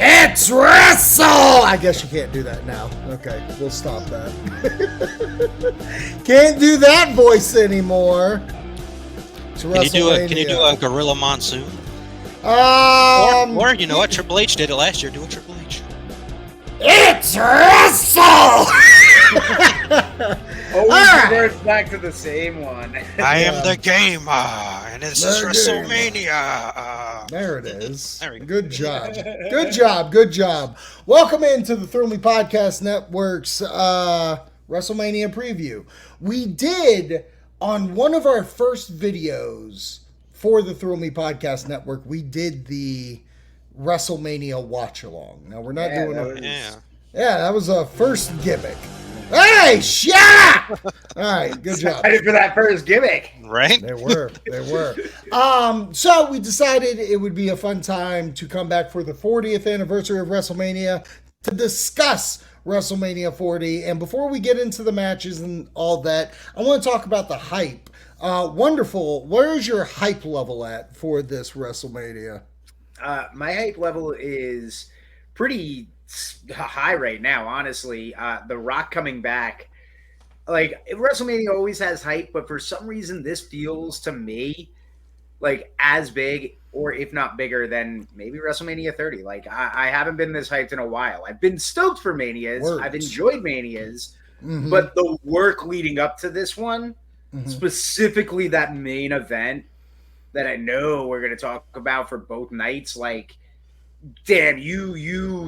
It's Wrestle! I guess you can't do that now. Okay, we'll stop that. Can't do that voice anymore. It's Can you do a Gorilla Monsoon? Or you know what? Triple H did it last year. Do a Triple H. It's Wrestle! Always reverts back to the same one. I am the gamer, and this is Wrestlemania. There it is. There we go. Good job. Good job. Good job. Welcome into the Thrill Me Podcast Network's WrestleMania preview. We did, on one of our first videos for the Thrill Me Podcast Network, we did the WrestleMania watch-along. Now, we're not doing it. Yeah, that was a first gimmick. Hey, shut up! All right, good job. Excited for that first gimmick. Right? They were. So we decided it would be a fun time to come back for the 40th anniversary of WrestleMania to discuss WrestleMania 40. And before we get into the matches and all that, I want to talk about the hype. Wonderful. Where's your hype level at for this WrestleMania? My hype level is pretty high right now, honestly. The Rock coming back, like, WrestleMania always has hype, but for some reason this feels to me like as big, or if not bigger, than maybe WrestleMania 30. Like, I haven't been this hyped in a while. I've been stoked for Manias. I've enjoyed Manias, but the work leading up to this one, specifically that main event that I know we're going to talk about for both nights, like, damn,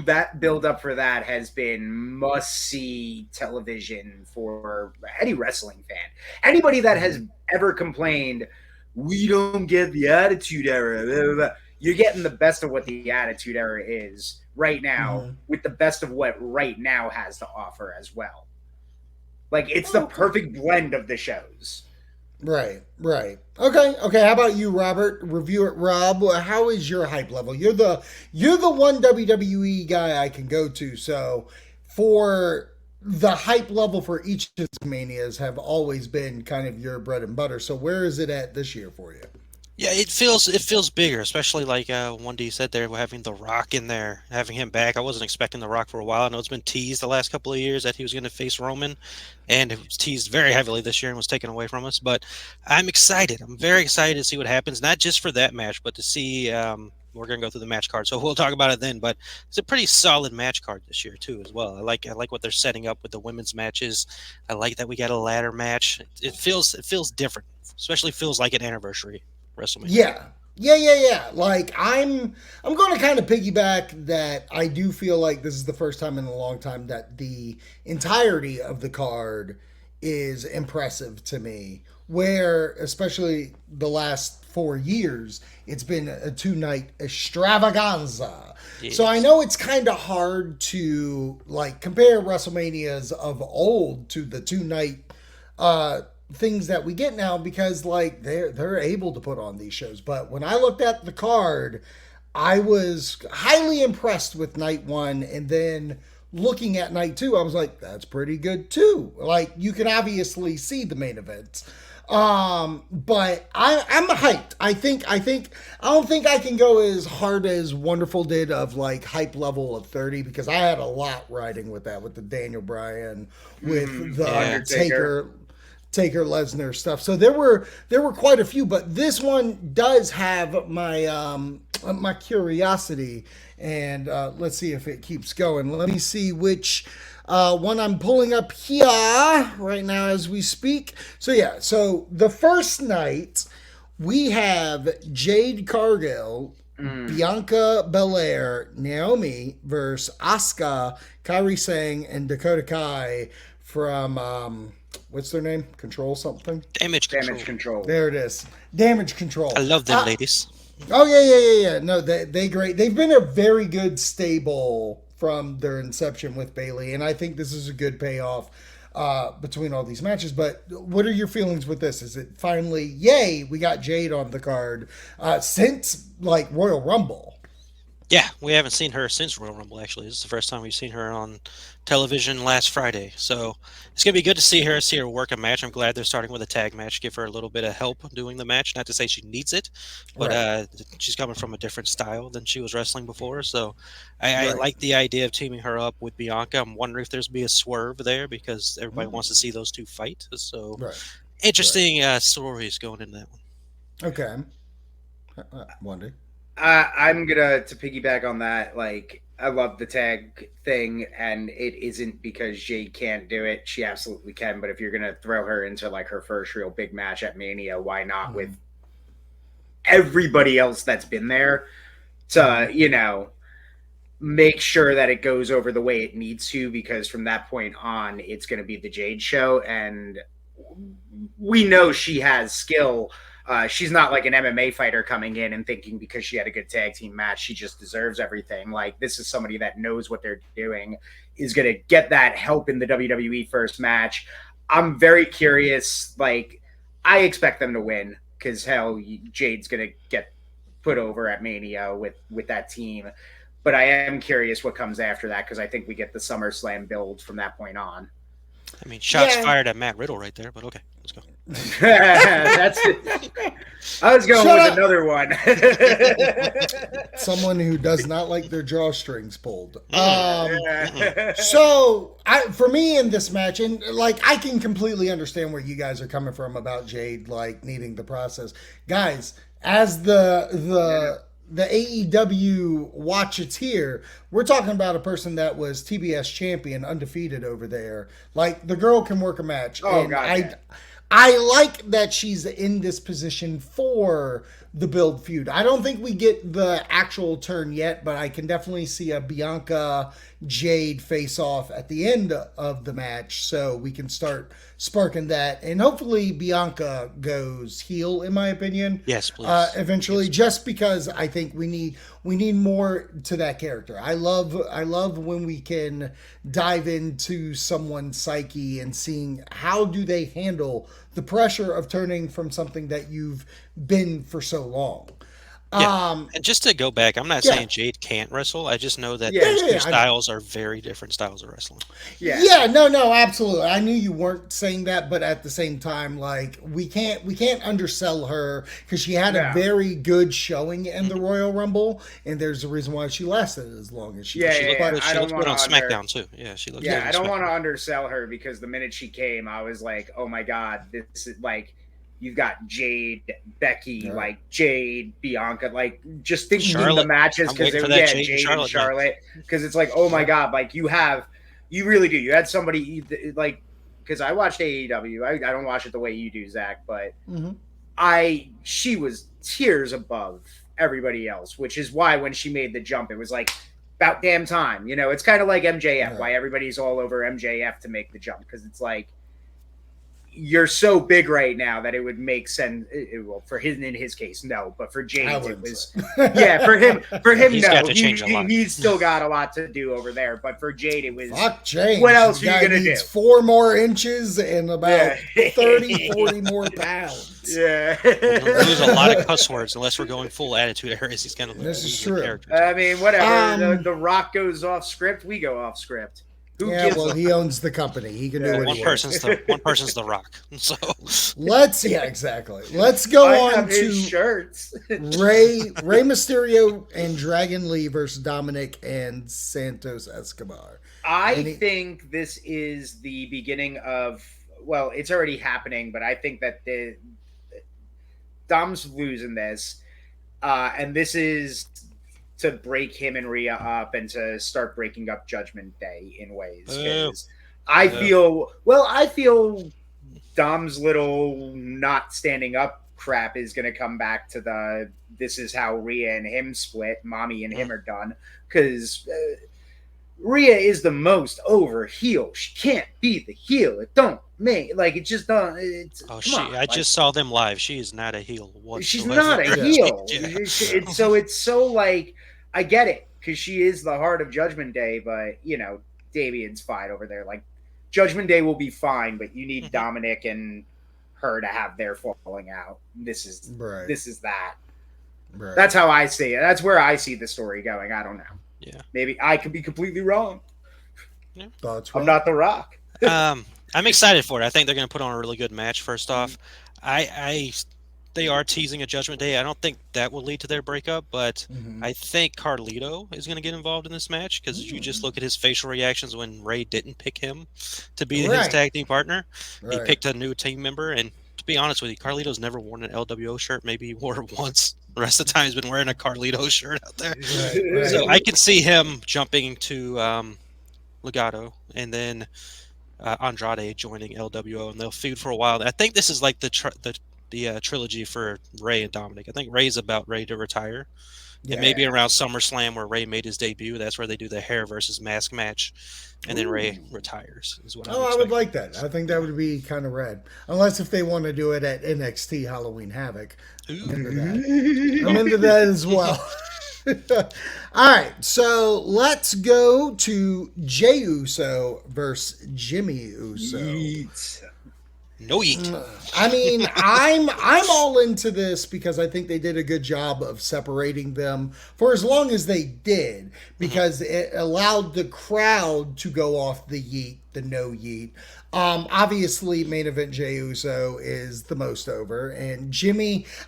that build up for that has been must-see television for any wrestling fan. Anybody that has ever complained, we don't get the Attitude Era, blah, blah, blah. You're getting the best of what the Attitude Era is right now, with the best of what right now has to offer as well. Like, it's the perfect blend of the shows. Right. Okay. How about you, Robert? Review it, Rob. How is your hype level? You're the one WWE guy I can go to. So, for the hype level for each of the Manias have always been kind of your bread and butter. So, where is it at this year for you? Yeah, it feels bigger, especially like one D said there, having The Rock in there, having him back. I wasn't expecting The Rock for a while. I know it's been teased the last couple of years that he was going to face Roman, and it was teased very heavily this year and was taken away from us. But I'm excited. I'm very excited to see what happens, not just for that match, but to see. We're going to go through the match card, so we'll talk about it then. But it's a pretty solid match card this year too, as well. I like what they're setting up with the women's matches. I like that we got a ladder match. It feels different, especially feels like an anniversary WrestleMania. Yeah. Like, I'm going to kind of piggyback that I do feel like this is the first time in a long time that the entirety of the card is impressive to me, where especially the last 4 years, it's been a 2-night extravaganza. Yes. So I know it's kind of hard to, like, compare WrestleManias of old to the 2-night things that we get now, because, like, they're able to put on these shows. But when I looked at the card, I was highly impressed with night 1, and then looking at night 2, I was like, that's pretty good too. Like, you can obviously see the main events. But I'm hyped. I don't think I can go as hard as Wonderful did of, like, hype level of 30, because I had a lot riding with that, with the Daniel Bryan, with the Taker Lesnar stuff. So there were quite a few, but this one does have my my curiosity, and let's see if it keeps going. Let me see which one I'm pulling up here right now as we speak. So the first night we have Jade Cargill, Bianca Belair, Naomi versus Asuka, Kairi Sane, and Dakota Kai from what's their name? Control something? Damage Control. There it is. Damage Control. I love them ladies. Oh, yeah. No, they great. They've been a very good stable from their inception with Bayley, and I think this is a good payoff between all these matches. But what are your feelings with this? Is it finally, yay, we got Jade on the card since, like, Royal Rumble? Yeah, we haven't seen her since Royal Rumble. Actually, this is the first time we've seen her on television last Friday. So it's gonna be good to see her work a match. I'm glad they're starting with a tag match, give her a little bit of help doing the match. Not to say she needs it, but Right. she's coming from a different style than she was wrestling before. So I Right. like the idea of teaming her up with Bianca. I'm wondering if there's be a swerve there because everybody wants to see those two fight. So Right. interesting stories going into that one. Okay. Wonder. I'm gonna to piggyback on that. Like, I love the tag thing, and it isn't because Jade can't do it. She absolutely can. But if you're gonna throw her into like her first real big match at Mania, why not with everybody else that's been there to make sure that it goes over the way it needs to? Because from that point on, it's going to be the Jade show, and we know she has skill. She's not like an MMA fighter coming in and thinking because she had a good tag team match, she just deserves everything. Like, this is somebody that knows what they're doing, is going to get that help in the WWE first match. I'm very curious. Like, I expect them to win because hell, Jade's going to get put over at Mania with that team. But I am curious what comes after that because I think we get the SummerSlam build from that point on. I mean, shots fired at Matt Riddle right there, but okay, let's go. That's it. I was going with another one. Someone who does not like their drawstrings pulled. Yeah. So, for me in this match, and like I can completely understand where you guys are coming from about Jade like needing the process, guys. As the AEW watcheteer, we're talking about a person that was TBS champion, undefeated over there. Like, the girl can work a match. Oh, and God, yeah. I like that she's in this position for the build feud. I don't think we get the actual turn yet, but I can definitely see a Bianca Jade face off at the end of the match, so we can start sparking that. And hopefully Bianca goes heel, in my opinion. Yes, please. Eventually, just because I think we need more to that character. I love when we can dive into someone's psyche and seeing how do they handle the pressure of turning from something that you've been for so long. Yeah. And just to go back, I'm not saying Jade can't wrestle. I just know that those two styles are very different styles of wrestling. Yeah, no, absolutely. I knew you weren't saying that, but at the same time, like, we can't undersell her because she had a very good showing in the Royal Rumble, and there's a reason why she lasted as long as she did. She looked good on SmackDown too. Yeah, she looked good. I don't want to undersell her because the minute she came, I was like, oh my God, this is like, you've got Jade, Becky, like Jade, Bianca, like just thinking the matches because Jade and Charlotte, because it's like, oh my God, like you really do. You had somebody like, because I watched AEW. I don't watch it the way you do, Zach, but she was tiers above everybody else, which is why when she made the jump, it was like about damn time. You know, it's kind of like MJF, why everybody's all over MJF to make the jump, because it's like, you're so big right now that it would make sense. Well, for his, in his case, no, but for James, it was for him, no. He's still got a lot to do over there, but for Jade, it was fuck James. What else are you gonna do? 4 more inches and about 40 more pounds. Yeah, we'll lose a lot of cuss words unless we're going full attitude errors. He's kind of this is true. Characters. I mean, whatever. The Rock goes off script, we go off script. He owns the company. He can do what he wants. One person's the Rock. So let's go on to shirts. Rey Mysterio and Dragon Lee versus Dominic and Santos Escobar. I think this is the beginning of, well, it's already happening, but I think that Dom's losing this, and this is to break him and Rhea up and to start breaking up Judgment Day in ways. I feel Dom's little not standing up crap is going to come back to this is how Rhea and him split. Mommy and him are done, because Rhea is the most over heel. She can't be the heel. It don't make, like, it just don't. I just saw them live. She is not a heel whatsoever. She's not a heel. So it's so, like, I get it because she is the heart of Judgment Day, but Damien's fine over there. Like, Judgment Day will be fine, but you need Dominic and her to have their falling out. This is that. Right. That's how I see it. That's where I see the story going. I don't know. Yeah. Maybe I could be completely wrong. Thoughts, I'm Rob? not The Rock. I'm excited for it. I think they're going to put on a really good match. First off, they are teasing a Judgment Day. I don't think that will lead to their breakup, but I think Carlito is going to get involved in this match because you just look at his facial reactions when Ray didn't pick him to be his tag team partner. He picked a new team member, and to be honest with you, Carlito's never worn an LWO shirt. Maybe he wore it once. The rest of the time he's been wearing a Carlito shirt out there. Right. So I can see him jumping to Legado and then Andrade joining LWO, and they'll feud for a while. I think this is like the trilogy for Ray and Dominic. I think Ray's about ready to retire. And maybe around SummerSlam where Ray made his debut, that's where they do the hair versus mask match, and then Ray retires. Is what I would like that. I think that would be kind of rad. Unless if they want to do it at NXT Halloween Havoc. I'm into that as well. All right, so let's go to Jey Uso versus Jimmy Uso. No eat. I mean, I'm all into this because I think they did a good job of separating them for as long as they did, because it allowed the crowd to go off the no yeet. Obviously, main event Jey Uso is the most over, and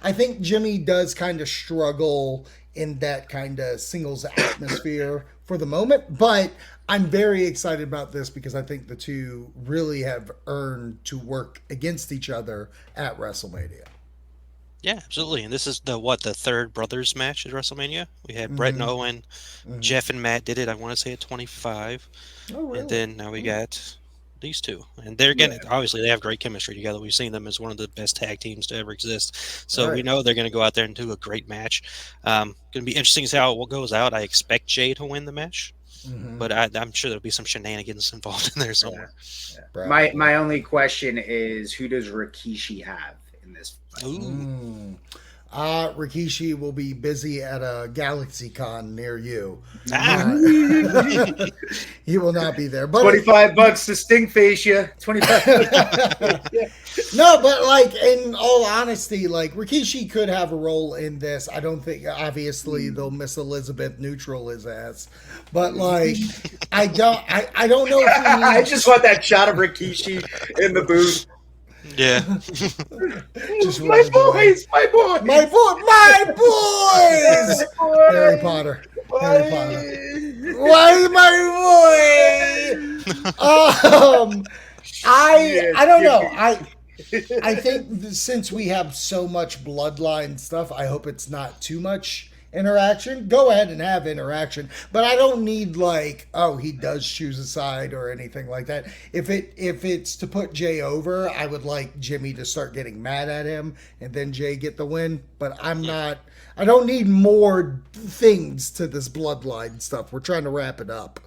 I think Jimmy does kind of struggle in that kind of singles atmosphere for the moment, but I'm very excited about this because I think the two really have earned to work against each other at WrestleMania. Yeah, absolutely. And this is the third brothers match at WrestleMania. We had Brett and Owen, Jeff and Matt did it, I want to say at 25. Oh, really? And then now we got these two. And they're getting obviously they have great chemistry together. We've seen them as one of the best tag teams to ever exist. So we know they're going to go out there and do a great match. Going to be interesting as how it goes out. I expect Jay to win the match. But I'm sure there'll be some shenanigans involved in there somewhere. Yeah. My only question is, who does Rikishi have in this fight? Rikishi will be busy at a GalaxyCon near you. He will not be there. But $25 to Sting face you. 25. No, but like in all honesty, like Rikishi could have a role in this. I don't think obviously they'll miss Elizabeth neutral his ass. But like I don't know if I just want that shot of Rikishi in the booth. Yeah. Just my boys. Harry Potter. Why is my boy? I don't know. I think since we have so much bloodline stuff, I hope it's not too much interaction. Go ahead and have interaction, but I don't need like, oh, he does choose a side or anything like that. If it's to put Jay over, I would like Jimmy to start getting mad at him and then Jay get the win. But I don't need more things to this bloodline stuff. We're trying to wrap it up.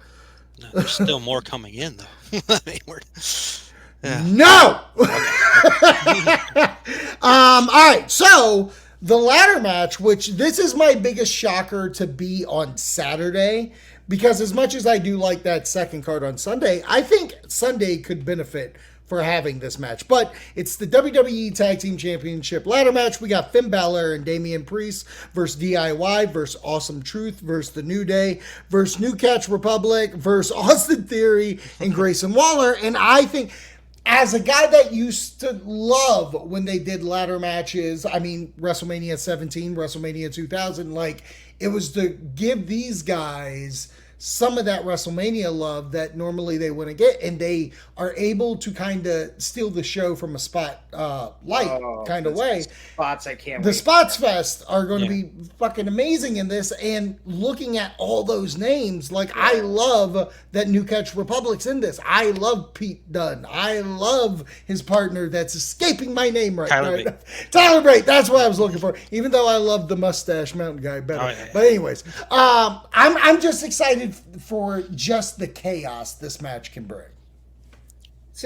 No, there's still more coming in though. I mean, No. All right, so the ladder match, which this is my biggest shocker to be on Saturday, because as much as I do like that second card on Sunday, I think Sunday could benefit for having this match. But it's the WWE Tag Team Championship ladder match. We got Finn Balor and Damian Priest versus DIY versus Awesome Truth versus The New Day versus New Catch Republic versus Austin Theory and Grayson Waller. And I think, as a guy that used to love when they did ladder matches, I mean, WrestleMania 17, WrestleMania 2000, like, it was to give these guys some of that WrestleMania love that normally they wouldn't get, and they are able to kind of steal the show from a spotlight kind of way. Spots I can't. The Spots Fest are going to be fucking amazing in this, and looking at all those names, like I love that New Catch Republic's in this. I love Pete Dunne. I love his partner that's escaping my name right now. Tyler Bate. That's what I was looking for. Even though I love the mustache mountain guy better. But anyways, I'm just excited for just the chaos this match can bring.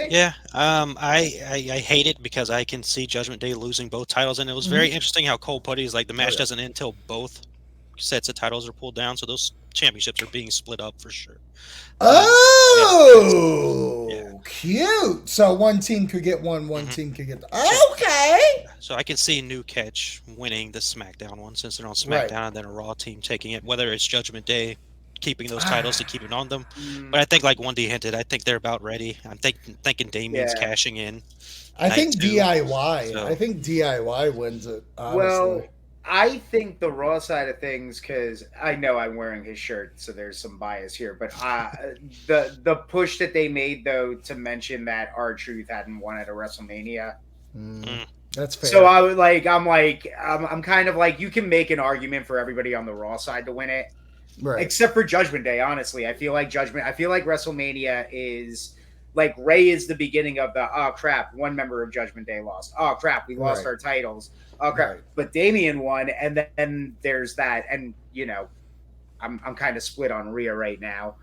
Yeah, I hate it because I can see Judgment Day losing both titles, and it was very interesting how Cole put it. He's like, the match doesn't end until both sets of titles are pulled down, so those championships are being split up for sure. Cute. So one team could get one team could get the... Okay. So I can see New Catch winning the SmackDown one since they're on Right. SmackDown, and then a Raw team taking it, whether it's Judgment Day keeping those titles to keep it on them. But I think, like 1D hinted, I think they're about ready. I'm thinking Damien's Yeah. cashing in I night think 2. DIY. So I think DIY wins it, honestly. Well, I think the Raw side of things, because I know I'm wearing his shirt, so there's some bias here. But the push that they made, though, to mention that R-Truth hadn't won at a WrestleMania. That's fair. So I'm kind of like, you can make an argument for everybody on the Raw side to win it, right. except for Judgment Day. Honestly, I feel like WrestleMania is like Ray is the beginning of the oh crap, one member of Judgment Day lost. Oh crap, we lost our titles. Oh crap, Right. but Damien won, and then there's that, and I'm kind of split on Rhea right now.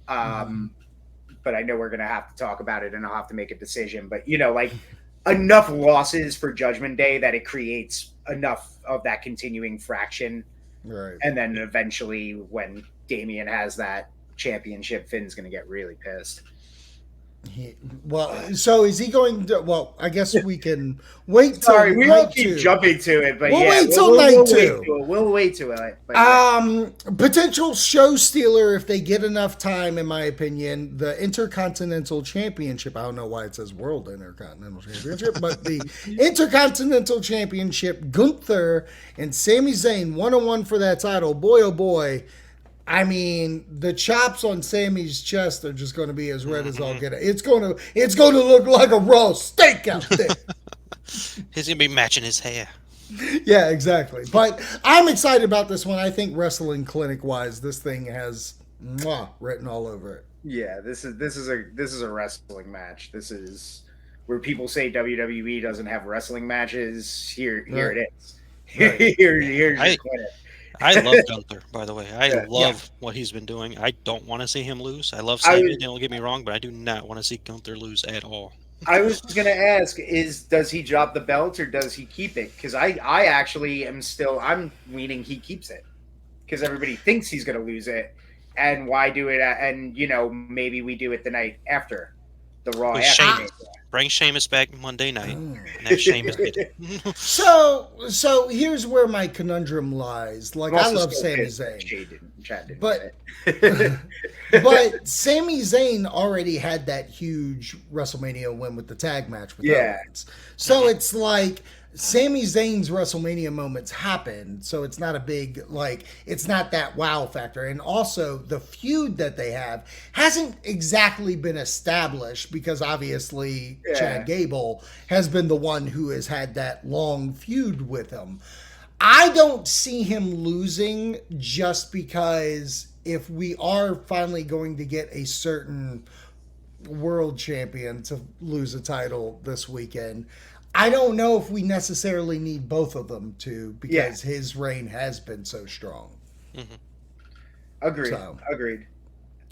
But I know we're gonna have to talk about it, and I'll have to make a decision. But like enough losses for Judgment Day that it creates enough of that continuing fraction. Right. And then eventually when Damien has that championship, Finn's going to get really pissed. So is he going to? Well, I guess we can wait. Sorry, we won't keep 2. jumping to it, but We'll wait till night 2. We'll wait to it. But Potential show stealer if they get enough time, in my opinion. The Intercontinental Championship. I don't know why it says World Intercontinental Championship, but the Intercontinental Championship. Gunther and Sami Zayn 1-on-1 for that title. Boy, oh boy. I mean, the chops on Sammy's chest are just going to be as red as all get. It's going to look like a raw steak out there. He's going to be matching his hair. Yeah, exactly. But I'm excited about this one. I think wrestling clinic wise, this thing has written all over it. Yeah, this is a wrestling match. This is where people say WWE doesn't have wrestling matches. Here it is. Right. Here's your clinic. I love Gunther, by the way. I love what he's been doing. I don't want to see him lose. I love Sami, don't get me wrong, but I do not want to see Gunther lose at all. I was going to ask, does he drop the belt or does he keep it? Because I actually I'm leaning he keeps it. Because everybody thinks he's going to lose it. And why do it? And, maybe we do it the night after the Raw. Bring Sheamus back Monday night and have Sheamus get it. So here's where my conundrum lies. Like, I love Sami Zayn. But Sami Zayn already had that huge WrestleMania win with the tag match with Owens. So it's like Sami Zayn's WrestleMania moments happened, so it's not a big, it's not that wow factor. And also, the feud that they have hasn't exactly been established because obviously Chad Gable has been the one who has had that long feud with him. I don't see him losing just because if we are finally going to get a certain world champion to lose a title this weekend, I don't know if we necessarily need both of them to, because his reign has been so strong. Mm-hmm. Agreed.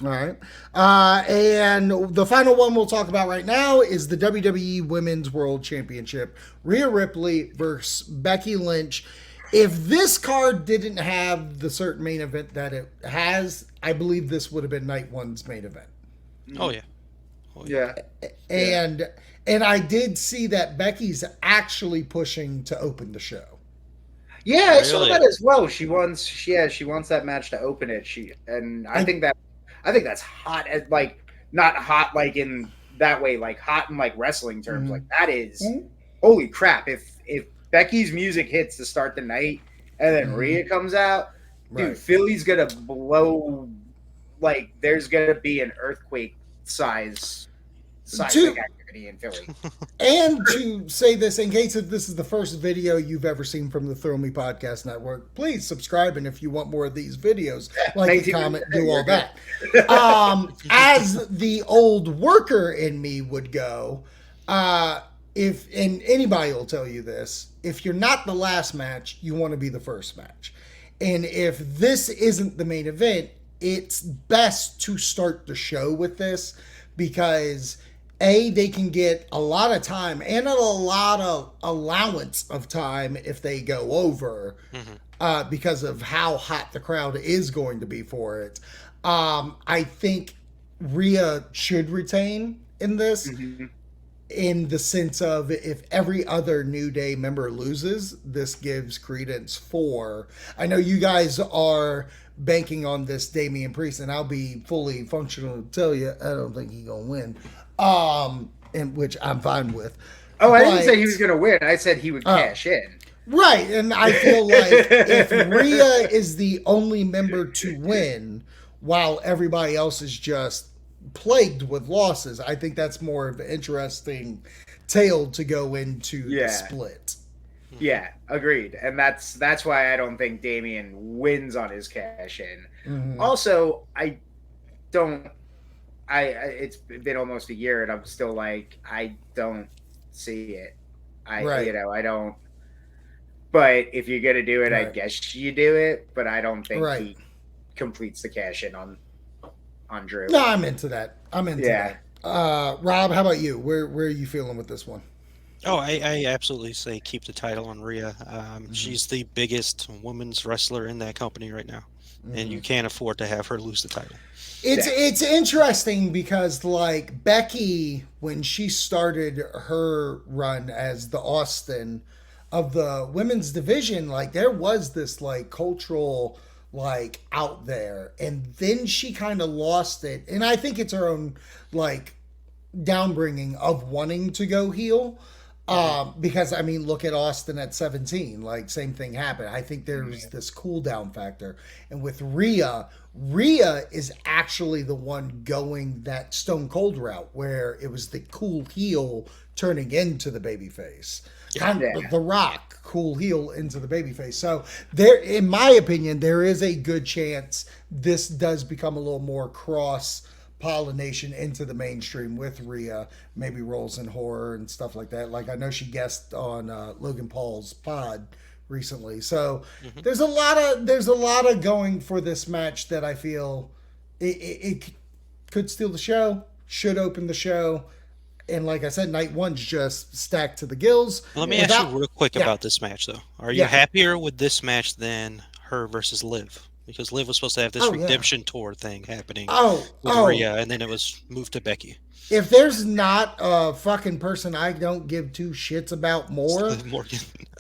All right. And the final one we'll talk about right now is the WWE Women's World Championship. Rhea Ripley versus Becky Lynch. If this card didn't have the certain main event that it has, I believe this would have been night one's main event. Oh, yeah. And I did see that Becky's actually pushing to open the show. Yeah, I saw that as well. She wants that match to open it. I think that's hot as not hot like in that way, like hot in like wrestling terms. Mm-hmm. Like that is holy crap. If Becky's music hits to start the night and then Rhea comes out, dude, Philly's gonna blow. Like there's gonna be an earthquake seismic activity in Philly. And to say this, in case if this is the first video you've ever seen from the Throw Me Podcast Network, please subscribe, and if you want more of these videos, like, comment, do all that. As the old worker in me would go, and anybody will tell you this, if you're not the last match, you want to be the first match. And if this isn't the main event, it's best to start the show with this, because they can get a lot of time and a lot of allowance of time if they go over, because of how hot the crowd is going to be for it. I think Rhea should retain in this. in the sense of if every other New Day member loses, this gives credence for. I know you guys are banking on this Damian Priest, and I'll be fully functional to tell you I don't think he's gonna win. And which I'm fine with. Oh, I didn't say he was gonna win. I said he would cash in. Right, and I feel like if Rhea is the only member to win, while everybody else is just plagued with losses, I think that's more of an interesting tale to go into the split. Yeah, agreed. And that's why I don't think Damian wins on his cash in. Mm-hmm. Also, it's been almost a year and I'm still like, I don't see it. I don't. But if you're gonna do it, I guess you do it. But I don't think he completes the cash in on Drew. No, I'm into that. That. Rob, how about you? Where are you feeling with this one? Oh, I absolutely say keep the title on Rhea. She's the biggest women's wrestler in that company right now, and you can't afford to have her lose the title. It's interesting because like Becky, when she started her run as the Austin of the women's division, like there was this like cultural like out there, and then she kind of lost it, and I think it's her own like downbringing of wanting to go heel. Because I mean, look at Austin at 17, like same thing happened. I think there's this cool down factor, and with Rhea is actually the one going that Stone Cold route where it was the cool heel turning into the babyface. Kind of The Rock, cool heel into the babyface. So there, in my opinion, there is a good chance this does become a little more cross pollination into the mainstream with Rhea, maybe roles in horror and stuff like that. Like I know she guested on Logan Paul's pod recently. So there's a lot of going for this match that I feel it could steal the show, should open the show. And like I said, night one's just stacked to the gills. Let me ask you real quick about this match, though. Are you happier with this match than her versus Liv? Because Liv was supposed to have this redemption tour thing happening with Rhea, and then it was moved to Becky. If there's not a fucking person I don't give two shits about more,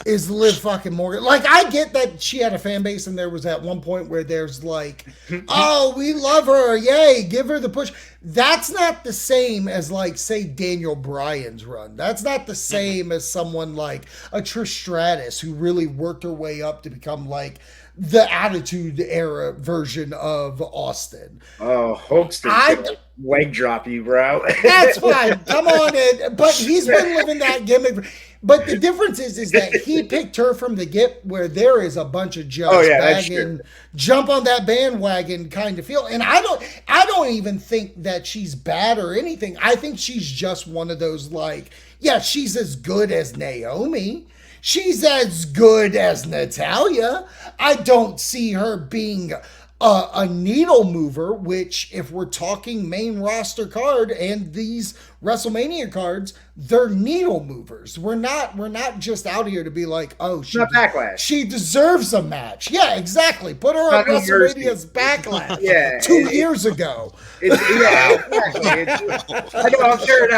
is Liv fucking Morgan. Like, I get that she had a fan base, and there was at one point where there's like, oh, we love her, yay, give her the push. That's not the same as, like, say, Daniel Bryan's run. That's not the same as someone like a Trish Stratus who really worked her way up to become, like, the Attitude Era version of Austin. Oh, Hoaxton leg drop you, bro. That's fine. Come on in. But he's been living that gimmick. But the difference is that he picked her from the get where there is a bunch of just jump on that bandwagon kind of feel. And I don't even think that she's bad or anything. I think she's just one of those like, yeah, she's as good as Naomi. She's as good as Natalya. I don't see her being a needle mover, which if we're talking main roster card and these WrestleMania cards, they're needle movers. We're not just out here to be like, oh, she deserves a match. Yeah, exactly. Put her on WrestleMania's Backlash 2 years ago. Exactly. I know, I'm throwing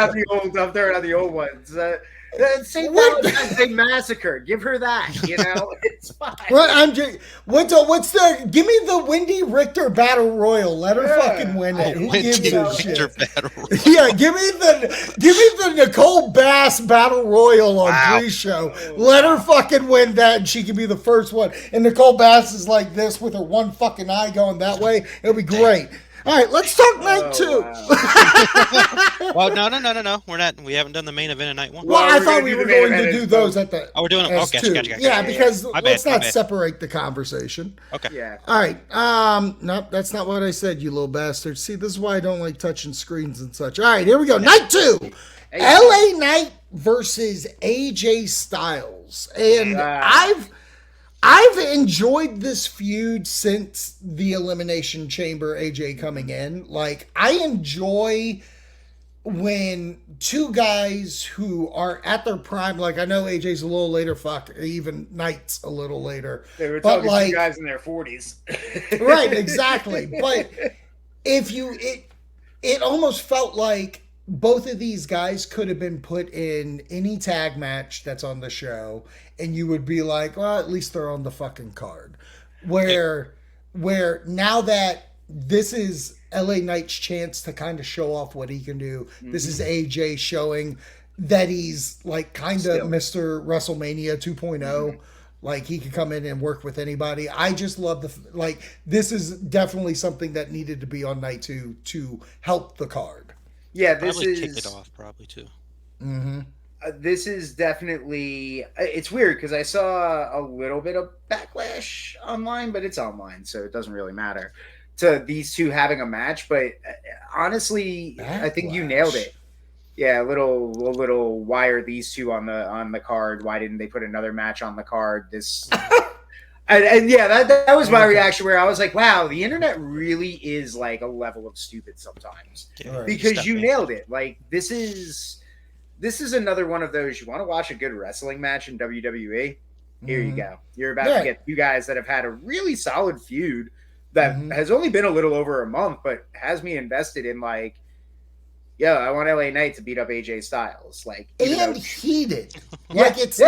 out the old ones. St. Valentine's Day Massacre. Give her that, you know? It's fine. Well, give me the Wendy Richter Battle Royal. Let her fucking win it. Who gives a shit? Yeah, give me the Nicole Bass Battle Royal on pre-show. Let her fucking win that, and she can be the first one. And Nicole Bass is like this with her one fucking eye going that way. It'll be great. All right, let's talk night two. Wow. Well, no. We're not. We haven't done the main event of night one. Well, I thought we were going to do those at the. Oh, we're doing it. Oh, gotcha. Yeah, because let's not separate the conversation. Okay. Yeah. All right. Nope, that's not what I said, you little bastard. See, this is why I don't like touching screens and such. All right, here we go. Night two. LA Knight versus AJ Styles, and I've enjoyed this feud since the Elimination Chamber, AJ coming in. Like, I enjoy when two guys who are at their prime, like I know AJ's a little later, even Knight's a little later. They were talking like, two guys in their 40s. Right, exactly. But it almost felt like both of these guys could have been put in any tag match that's on the show, and you would be like, well, at least they're on the fucking card. Where now that this is LA Knight's chance to kind of show off what he can do, this is AJ showing that he's like kind of Mr. WrestleMania 2.0. Like he could come in and work with anybody. I just love this is definitely something that needed to be on night 2 to help the card. Yeah, this probably is kicked it off probably too. This is definitely. It's weird because I saw a little bit of backlash online, but it's online, so it doesn't really matter to these two having a match. But honestly, I think you nailed it. Yeah, a little. Why are these two on the card? Why didn't they put another match on the card? This. And yeah, that was my reaction where I was like, wow, the internet really is like a level of stupid sometimes. Yeah, because you nailed it. Like this is another one of those, you want to watch a good wrestling match in WWE? Here you go. You're about to get two guys that have had a really solid feud that has only been a little over a month, but has me invested in like, yo, I want LA Knight to beat up AJ Styles. Like, and heated. Like it's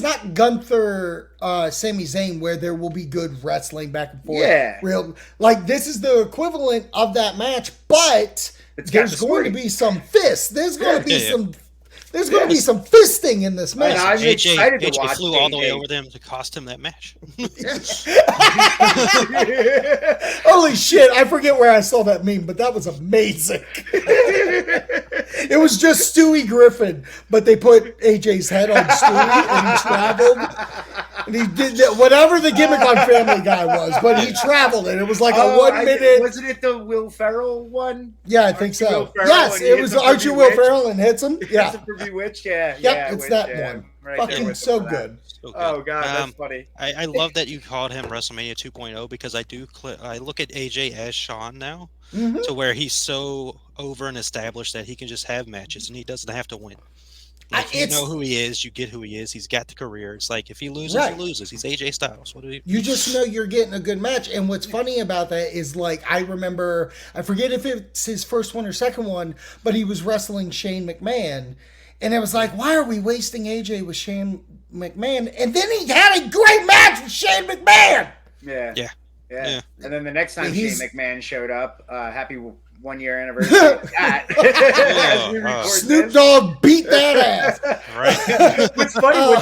not Gunther Sami Zayn where there will be good wrestling back and forth. Yeah. Real like this is the equivalent of that match, but there's going to be some fists. There's going to be some There's going to be some fisting in this match. I'm excited to watch. Flew all the way over them to cost him that match. Holy shit! I forget where I saw that meme, but that was amazing. It was just Stewie Griffin, but they put AJ's head on Stewie and he traveled. And he did whatever the gimmick on Family Guy was, but he traveled and it was like a 1 minute. Wasn't it the Will Ferrell one? Yeah, I think so. Yes, it was Archie Will Ferrell and hits him. Yeah. For Bewitched, yeah. Yep, it's that one. Right, fucking so good. Oh god, that's funny. I love that you called him WrestleMania 2.0 because I look at AJ as Shawn now, to where he's so over and established that he can just have matches and he doesn't have to win. Like, you know who he is, you get who he is. He's got the career. It's like if he loses, he loses. He's AJ Styles. You just know you're getting a good match. And what's funny about that is, like, I remember, I forget if it's his first one or second one, but he was wrestling Shane McMahon. And it was like, why are we wasting AJ with Shane McMahon? And then he had a great match with Shane McMahon. Yeah. And then the next time Shane McMahon showed up, happy 1 year anniversary of that. Snoop Dogg beat that ass. Right. What's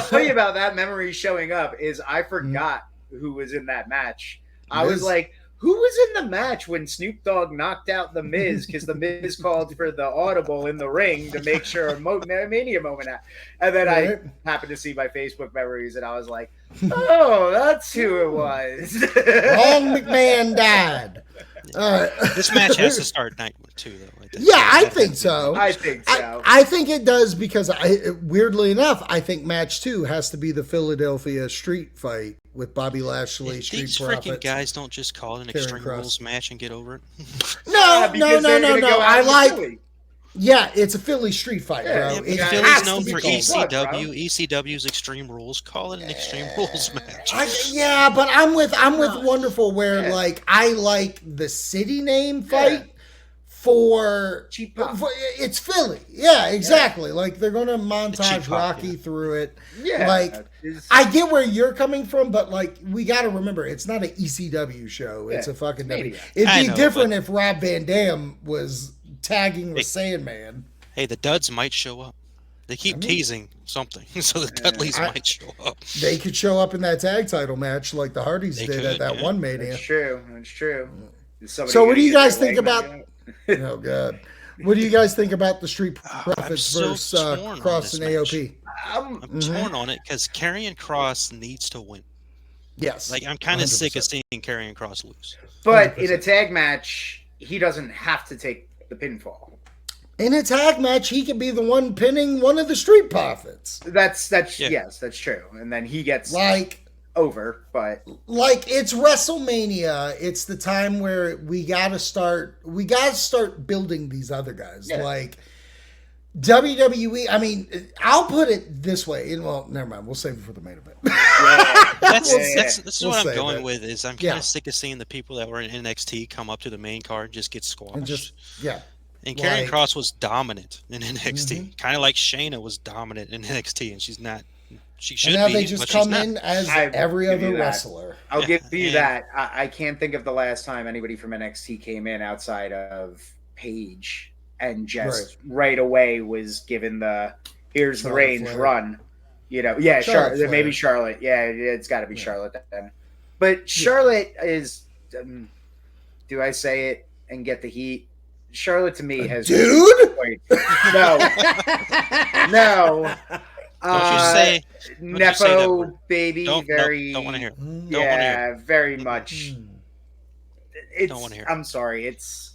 funny about that memory showing up is I forgot who was in that match. I was like, who was in the match when Snoop Dogg knocked out The Miz? Because The Miz called for the audible in the ring to make sure a Mania moment happened. And then I happened to see my Facebook memories, and I was like, oh, that's who it was. Long McMahon died. This match has to start night 2, though. I think so. I think it does because, weirdly enough, I think match 2 has to be the Philadelphia street fight with Bobby Lashley, Street These Profits. freaking guys don't just call it an Extreme Rules match and get over it. No. It's a Philly street fight, bro. Philly's known for ECW. ECW's Extreme Rules. Call it an Extreme Rules match. But I'm with Wonderful where like I like the city name fight for cheap pop. It's Philly. Yeah, exactly. Yeah. Like they're gonna montage Rocky through it. Yeah. Like I get where you're coming from, but like we gotta remember it's not an ECW show. It's a fucking W. It'd be different if Rob Van Dam was tagging with Sandman. Hey, the Duds might show up. They keep teasing something, so the Dudleys might show up. They could show up in that tag title match like the Hardys did at that one Mania. That's true. So what do you guys think about... Oh, God. What do you guys think about the Street Profits versus Cross and AOP? I'm torn on it because Karrion Kross needs to win. Yes. Like, I'm kind of sick of seeing Karrion Kross lose. But 100%. In a tag match, he doesn't have to take the pinfall. In a tag match, he could be the one pinning one of the Street Profits. Yes, that's true. And then he gets over, but it's WrestleMania. It's the time where we gotta start building these other guys. Yeah. Like WWE, I mean, I'll put it this way. Well, never mind. We'll save it for the main event. That's what I'm going with. Is I'm kind of sick of seeing the people that were in NXT come up to the main card and just get squashed. And Karrion Like- Kross was dominant in NXT, Mhm. kind of like Shayna was dominant in NXT, and she's not. She should And now be, they just but she's come not. in as I every give you other that. wrestler. I'll Yeah, give you and- that. I can't think of the last time anybody from NXT came in outside of Paige and just right away was given the here's Charlotte the Reigns Flair. run. You know, yeah, Charlotte Charlotte, maybe Flair. Charlotte. Yeah, it's got to be Yeah. Charlotte then. But Charlotte is, do I say it and get the heat? Charlotte to me has Dude? no, no. Don't you say? you say that Nepo word. baby, Don't very. don't want to hear. It. Mm. Don't wanna hear Yeah, very much. Mm. It's, Don't wanna hear. I'm sorry. It's.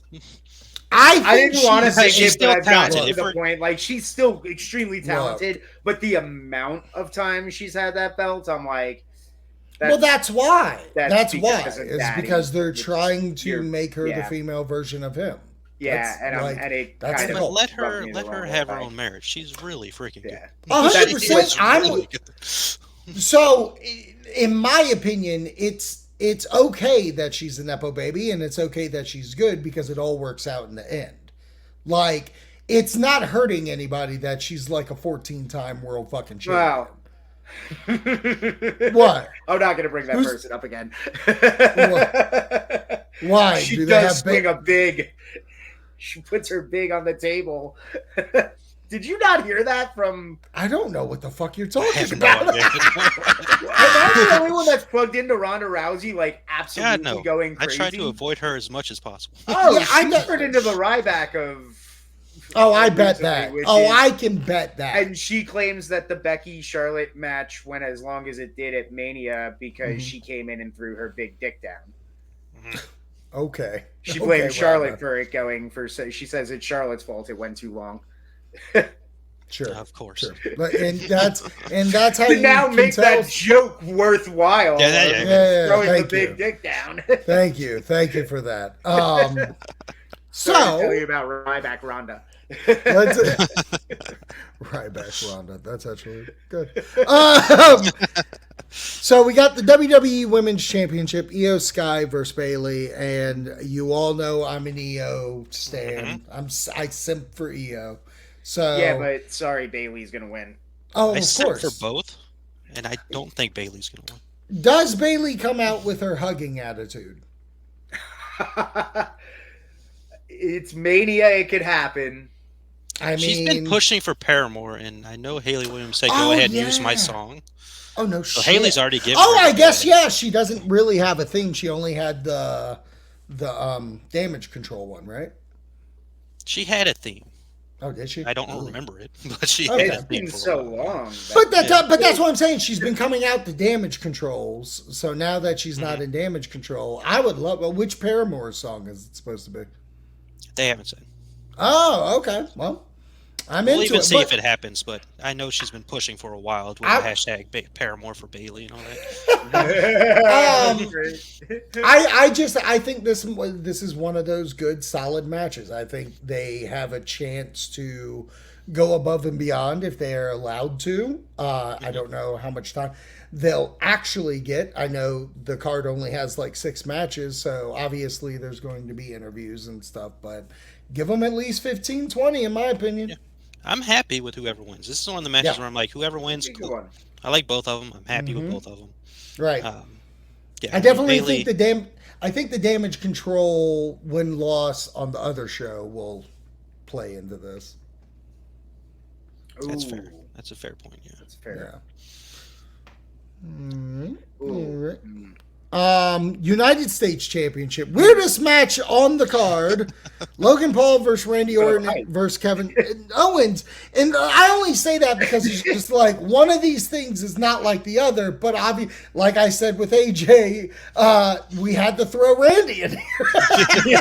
I I didn't want to she's- say she's it, but I've still gotten talented. to the If point. Like she's still extremely Look. talented, but the amount of time she's had that belt, I'm like. Well, that's why. that's That's why. because of It's Daddy. because they're It's- trying to you're- make her the yeah. female version of him. yeah, that's and, like- and it that's kind the of goal. Let rubbed her me the let her wrong have her way. own marriage. She's really freaking good. Yeah. 100%. She's I'm really good. so. In my opinion, it's okay that she's a nepo baby, and it's okay that she's good because it all works out in the end. Like it's not hurting anybody that she's like a 14-time world fucking champion. Wow. What? I'm not gonna bring that Who's- person up again. Why? She Do they does have swing big? a big. She puts her big on the table. Did you not hear that from? I don't know what the fuck you're I talking have no about. idea. Am I the only one that's plugged into Ronda Rousey, like absolutely no. going I crazy? try to avoid her as much as possible. Oh, Yeah, I she's know. turned into the Ryback of. Oh, I bet recently, that. which Oh, is- I can bet that. And she claims that the Becky Charlotte match went as long as it did at Mania because Mhm. she came in and threw her big dick down. Okay. She Okay, blamed Charlotte Rhonda. for it going for. She says it's Charlotte's fault. It went too long. Sure. Of course. Sure. But and that's how To you now can make tell. that joke worthwhile. Yeah, of yeah. throwing the Thank big you. dick down. Thank you for that. Sorry to tell you So about Ryback Ronda. let's right back, Rhonda. That's actually good. So we got the WWE Women's Championship, Io Sky versus Bailey, and you all know I'm an Io stan. I simp for Io. So Yeah, but sorry, Bailey's gonna win. oh, I of sit course. for both, and I don't think Bailey's gonna win. Does Bailey come out with her hugging attitude? It's Mania. It could happen. I mean, She's been pushing for Paramore, and I know Haley Williams said, Oh, "Go ahead and use my yeah. song." Oh no, So shit. Haley's already given. Oh, her I the guess go ahead. yeah. She doesn't really have a thing. She only had the damage control one, right? She had a theme. Oh, did she? I don't Ooh. remember it, but she Okay. had a It's theme been for so a while. long. But Yeah. but that's what I'm saying. She's been coming out the damage controls. So now that she's not in damage control, I would love. Well, which Paramore song is it supposed to be? They haven't said. Oh, okay. Well, I'm We'll into even it. see but if it happens, but I know she's been pushing for a while with the I- hashtag Paramore for Bailey and all that. I think this is one of those good solid matches. I think they have a chance to go above and beyond if they are allowed to. I don't know how much time they'll actually get. I know the card only has like 6 matches, so obviously there's going to be interviews and stuff, but give them at least 15, 20 in my opinion. Yeah. I'm happy with whoever wins. This is one of the matches Yeah. where I'm like, whoever wins, Good cool. one. I like both of them. I'm happy Mhm. with both of them. Right. Yeah, I definitely Bailey, think the damage control win loss on the other show will play into this. That's Ooh, fair. That's a fair point. Yeah. That's fair. Yeah. Mm, Ooh. alright. Mm. United States Championship. Weirdest match on the card. Logan Paul versus Randy Orton versus Kevin Owens. And I only say that because it's just like one of these things is not like the other. But obviously, like I said with AJ, we had to throw Randy in here.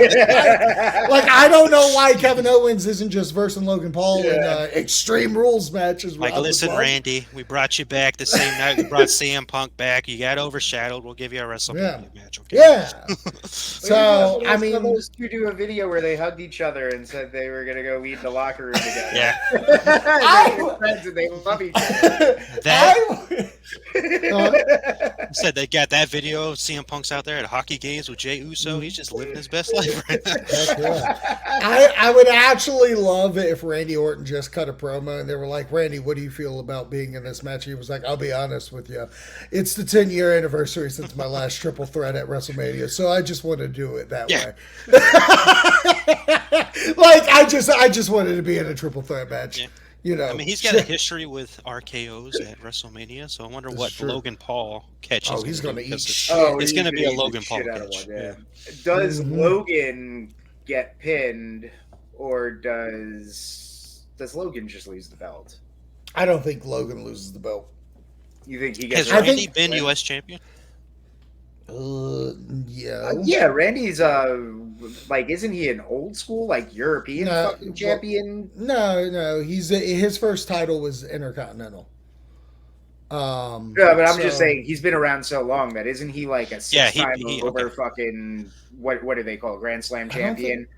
Like I don't know why Kevin Owens isn't just versus Logan Paul in Extreme Rules matches. Like, listen, Randy, we brought you back the same night we brought CM Punk back. You got overshadowed. We'll give you a WrestleMania match, okay? Yeah. So I mean, those two do a video where they hugged each other and said they were gonna go eat in the locker room together. Yeah. They're friends and they love each other. That said they got that video. CM Punk's out there at hockey games with Jey Uso. He's just living his best life right now. Heck yeah. I would actually love it if Randy Orton just cut a promo and they were like, Randy, what do you feel about being in this match? He was like, I'll be honest with you. It's the 10-year anniversary since my last triple threat at WrestleMania, so I just want to do it that way. Like, I just wanted to be in a triple threat match. Yeah. You know, I mean, he's got a history with RKOs at WrestleMania, so I wonder what true. Logan Paul catches. Oh, he's going to eat shit. It's going to be a Logan Paul catch. Does Logan get pinned, or does Logan just lose the belt? I don't think Logan loses the belt. You think he gets? Has Randy been U.S. champion? Yeah. Yeah, Randy's like, isn't he an old school like European fucking champion? No, his first title was Intercontinental. Yeah, but I'm just saying he's been around so long that isn't he like a six-time over fucking what do they call it? Grand Slam champion?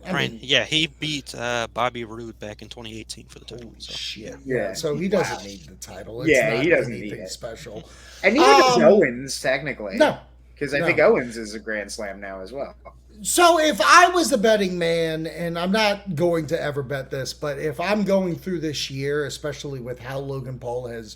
He beat Bobby Roode back in 2018 for the title. Holy so. shit! Yeah, so he doesn't need the title. It's yeah, not he doesn't anything need it. special. And neither does Owens technically. No, because I think Owens is a Grand Slam now as well. So if I was a betting man, and I'm not going to ever bet this, but if I'm going through this year, especially with how Logan Paul has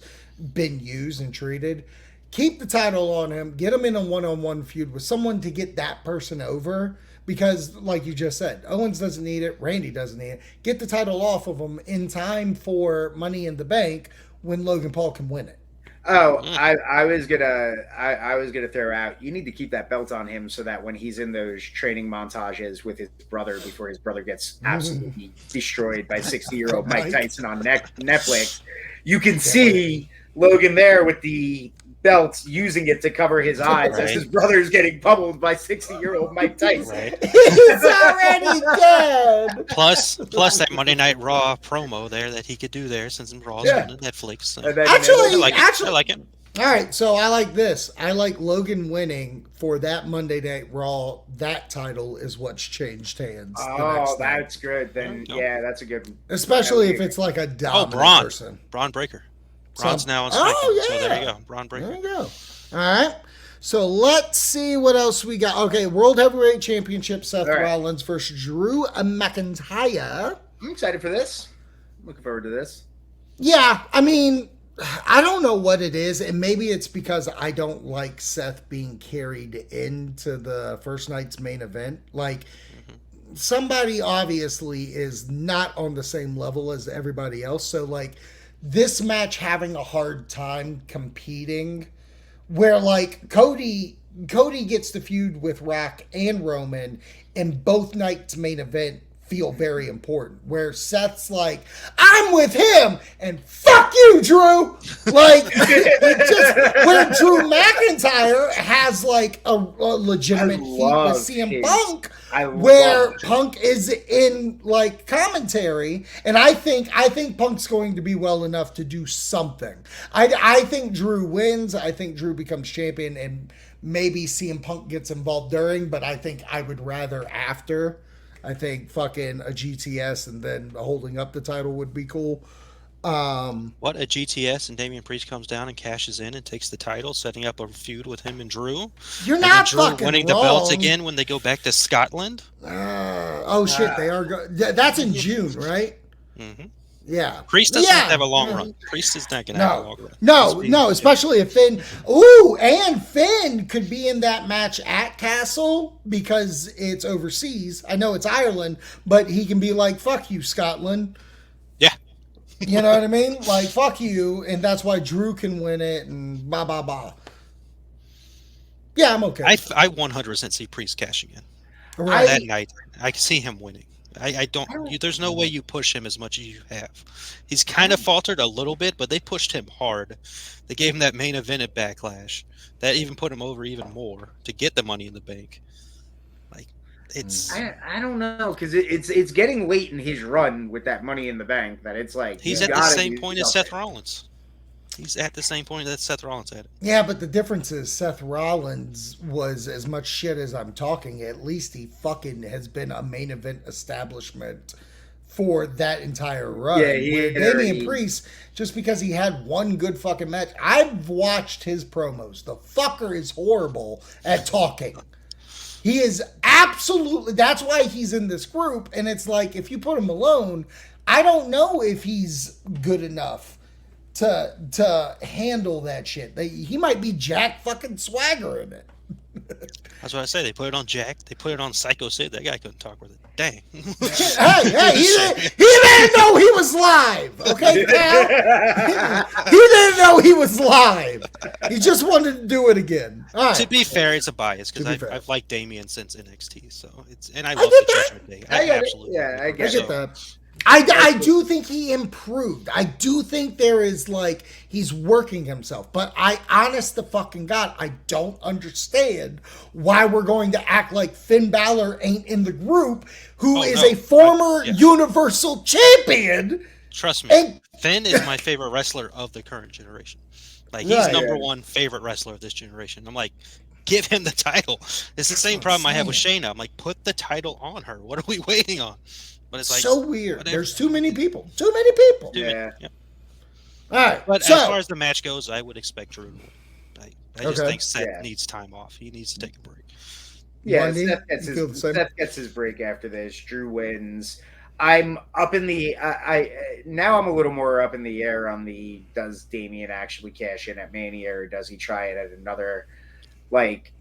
been used and treated, keep the title on him, get him in a one-on-one feud with someone to get that person over. Because, like you just said, Owens doesn't need it, Randy doesn't need it. Get the title off of him in time for Money in the Bank when Logan Paul can win it. Oh, I was gonna throw out. You need to keep that belt on him so that when he's in those training montages with his brother before his brother gets absolutely destroyed by 60-year-old Mike Tyson on Netflix, you can see Logan there with the belt, using it to cover his eyes as his brother's getting pummeled by 60-year-old Mike Tyson. He's already dead. Plus that Monday Night Raw promo there that he could do there since Raw's on Netflix. So. Actually, I like it. All right, so I like this. I like Logan winning for that Monday Night Raw. That title is what's changed hands. Oh, that's good. Then that's a good one. Especially if it's like a dominant person. Braun Breaker. Braun's now on SmackDown, so there you go. Braun Breaker. There you go. All right. So let's see what else we got. Okay, World Heavyweight Championship, Seth Rollins versus Drew McIntyre. I'm excited for this. I'm looking forward to this. Yeah, I mean, I don't know what it is, and maybe it's because I don't like Seth being carried into the first night's main event. Like, somebody obviously is not on the same level as everybody else, so like, this match having a hard time competing, where like Cody gets the feud with Rock and Roman, and both nights main event feel very important, where Seth's like, I'm with him and fuck you, Drew. Like, just where Drew McIntyre has like a legitimate feud with CM Punk, where Punk is in like commentary, and I think Punk's going to be well enough to do something. I think Drew wins. I think Drew becomes champion, and maybe CM Punk gets involved during, but I think I would rather after. I think fucking a GTS and then holding up the title would be cool. What, a GTS and Damian Priest comes down and cashes in and takes the title, setting up a feud with him and Drew? You're not Drew fucking winning wrong. the belts again when they go back to Scotland? Oh shit, they are that's in June, right? Mm-hmm. Yeah. Priest doesn't have a long run. Priest is not going to have a long run. No, especially if Finn. Ooh, and Finn could be in that match at Castle because it's overseas. I know it's Ireland, but he can be like, fuck you, Scotland. Yeah. You know what I mean? Like, fuck you, and that's why Drew can win it, and blah, blah, blah. Yeah, I'm okay. I 100% see Priest cashing in. Right. That night, I can see him winning. I don't. There's no way you push him as much as you have. He's kind of faltered a little bit, but they pushed him hard. They gave him that main event at Backlash. That even put him over even more to get the Money in the Bank. Like, it's. I don't know, because it's getting late in his run with that Money in the Bank that it's like he's at the same point as Seth Rollins. He's at the same point that Seth Rollins had it. Yeah, but the difference is Seth Rollins was, as much shit as I'm talking, at least he fucking has been a main event establishment for that entire run. Yeah, he where had Damian already- Priest, just because he had one good fucking match, I've watched his promos. The fucker is horrible at talking. He is absolutely, that's why he's in this group. And it's like, if you put him alone, I don't know if he's good enough to handle that shit. He might be Jack fucking Swagger in it. That's what I say. They put it on Jack. They put it on Psycho Sid. That guy couldn't talk with it. Dang. Hey, he didn't know he was live. Okay, pal? He didn't know he was live. He just wanted to do it again. All right. To be fair, it's a bias because To be fair. I've liked Damien since NXT, so and I I love get the that. Judgment Day. I get it. absolutely Yeah, love I it. get I get So, that. I do think he improved. I do think there is like he's working himself. But I honest to fucking God, I don't understand why we're going to act like Finn Balor ain't in the group, who is a former Universal Champion. Trust me, And Finn is my favorite wrestler of the current generation. Like he's Right. number one favorite wrestler of this generation. I'm like, give him the title. It's the same problem I have with Shayna. I'm like, put the title on her. What are we waiting on? But it's like so weird. whatever. There's too many people. Too many people. Yeah. All right. But so as far as the match goes, I would expect Drew to win. I just Okay. think Seth Yeah. needs time off. He needs to take a break. Yeah, Monday, Seth you feel the same? gets his break after this. Drew wins. I'm up in the now I'm a little more up in the air on the does Damian actually cash in at Mania or does he try it at another like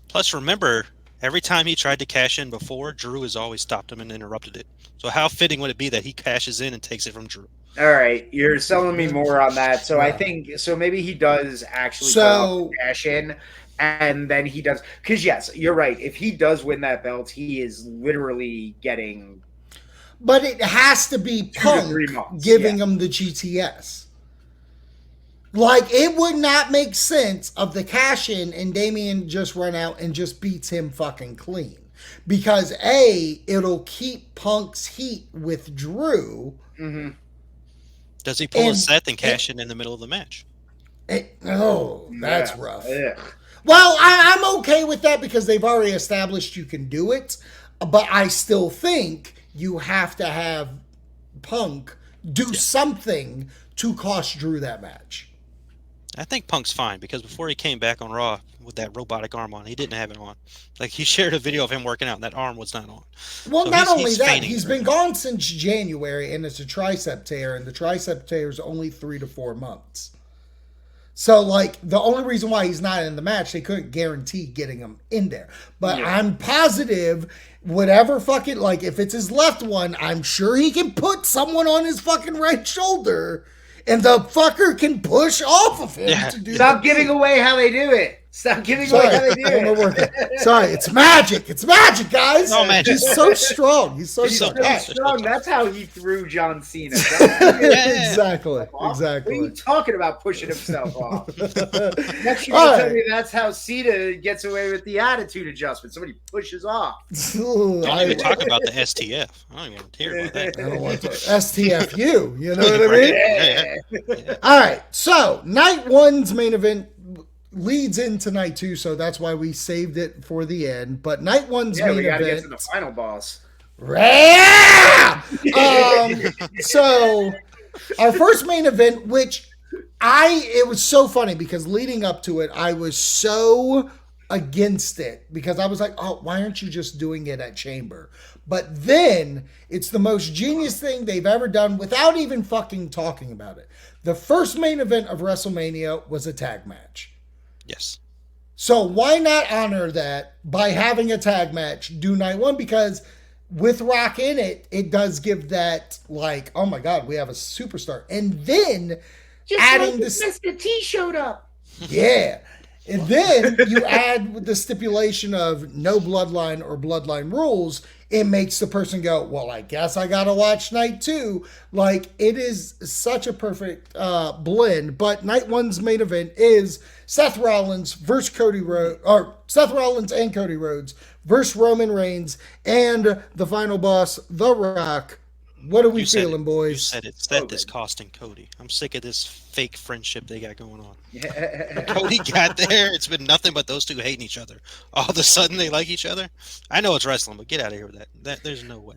Plus, remember, every time he tried to cash in before, Drew has always stopped him and interrupted it. So how fitting would it be that he cashes in and takes it from Drew? all right, you're selling me more on that. So I Yeah. think so maybe he does actually So- cash in and then he does because yes, you're right. If he does win that belt, he is literally getting But it has to be 2 to Punk 3 months, giving yeah. him the GTS. Like, it would not make sense of the cash in and Damian just run out and just beats him fucking clean. Because A, it'll keep Punk's heat with Drew. Mhm. Does he pull a And- Seth and cash in the middle of the match? That's Yeah. rough. Ugh. Well, I'm okay with that because they've already established you can do it. But I still think you have to have Punk do something to cost Drew that match. I think Punk's fine because before he came back on Raw with that robotic arm on, he didn't have it on. Like he shared a video of him working out, and that arm was not on. Well, So not he's only that, feigning he's right been now. gone since January, and it's a tricep tear, and the tricep tear is only 3 to 4 months. So, like, the only reason why he's not in the match, they couldn't guarantee getting him in there. But Yeah. I'm positive, whatever fucking, like, if it's his left one, I'm sure he can put someone on his fucking right shoulder, and the fucker can push off of him Yeah. to do Stop the giving thing. away how they do it. Stop giving Sorry, away how they do I don't know where it. Sorry, it's magic. It's magic, guys. No magic. He's so strong. He's so He's strong. so All right. strong. That's how he threw John Cena. Exactly. What are Exactly. you talking about pushing himself off? Next you're All gonna tell right. me that's how Cena gets away with the attitude adjustment. Somebody pushes off. Don't I even talk about the STF. I don't even want to hear about that. don't want to STFU. You know what I mean? Yeah. All right. So night one's main event leads into night two, so that's why we saved it for the end. But night one's Yeah, main we gotta get event. to the final boss. Yeah! So our first main event, which it was so funny because leading up to it, I was so against it because I was like, oh, why aren't you just doing it at Chamber? But then it's the most genius thing they've ever done without even fucking talking about it. The first main event of WrestleMania was a tag match. Yes. So why not honor that by having a tag match, do night one? Because with Rock in it, it does give that, like, oh my God, we have a superstar. And then adding this, Mr. T showed up. yeah. And then you add the stipulation of no bloodline or bloodline rules. It makes the person go, well, I guess I got to watch night two. Like, it is such a perfect blend. But night one's main event is Seth Rollins versus Cody Rhodes, or Seth Rollins and Cody Rhodes versus Roman Reigns and the final boss, The Rock, What are we You said feeling, it. boys? You said it. Oh, Seth is good. costing Cody. I'm sick of this fake friendship they got going on. When Yeah. Cody got there, it's been nothing but those two hating each other. All of a sudden, they like each other. I know it's wrestling, but get out of here with that. There's no way.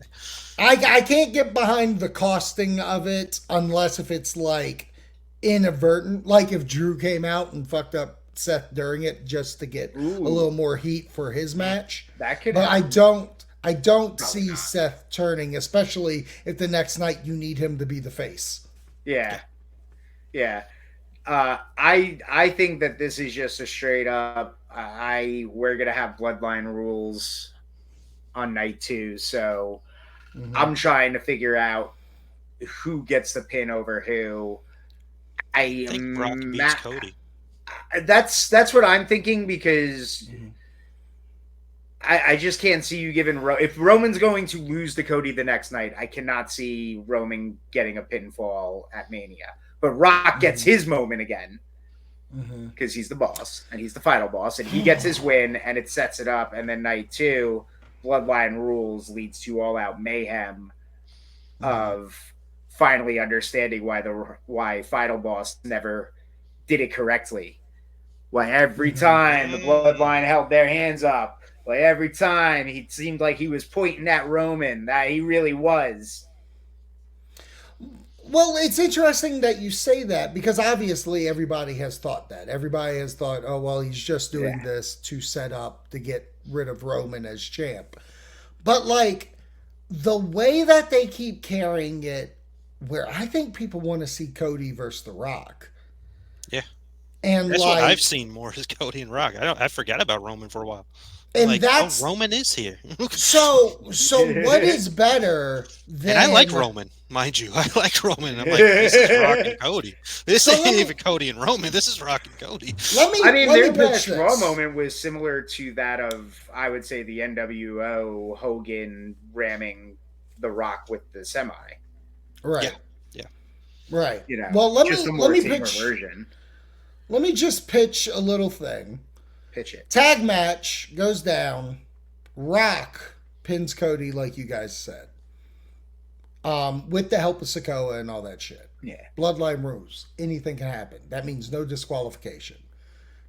I can't get behind the costing of it unless if it's like inadvertent, like if Drew came out and fucked up Seth during it just to get a Ooh, little more heat for his match. that could But happen. I don't Probably see not. Seth turning, especially if the next night you need him to be the face. Yeah. Yeah. I think that this is just a straight up. We're gonna have bloodline rules on night 2, so Mhm. I'm trying to figure out who gets the pin over who. I think Brock beats Cody. That's what I'm thinking because I just can't see you giving if Roman's going to lose to Cody the next night. I cannot see Roman getting a pinfall at Mania, but Rock gets his moment again because he's the boss and he's the final boss, and he gets his win, and it sets it up. And then night 2, Bloodline Rules leads to All Out Mayhem of finally understanding why Final Boss never did it correctly. Why every time the Bloodline held their hands up, like every time he seemed like he was pointing at Roman, that he really was. Well, it's interesting that you say that because obviously everybody has thought that. Everybody has thought, oh, well, he's just doing this to set up to get rid of Roman as champ. But, like, the way that they keep carrying it, where I think people want to see Cody versus The Rock. Yeah. And That's like, what I've seen more is Cody and Rock. I forgot about Roman for a while. And like, that's Roman is here. so what is better than? And I like Roman, mind you. I like Roman. I'm like, this is Rock and Cody. This ain't even Cody and Roman. This is Rock and Cody. Their best Raw moment was similar to that of, I would say, the NWO Hogan ramming The Rock with the semi. Right. Yeah. Right. You know, well, let me pitch version. Let me just pitch a little thing. Pitch it. Tag match goes down. Rock pins Cody, like you guys said, with the help of Sikoa and all that shit. Yeah. Bloodline rules. Anything can happen. That means no disqualification.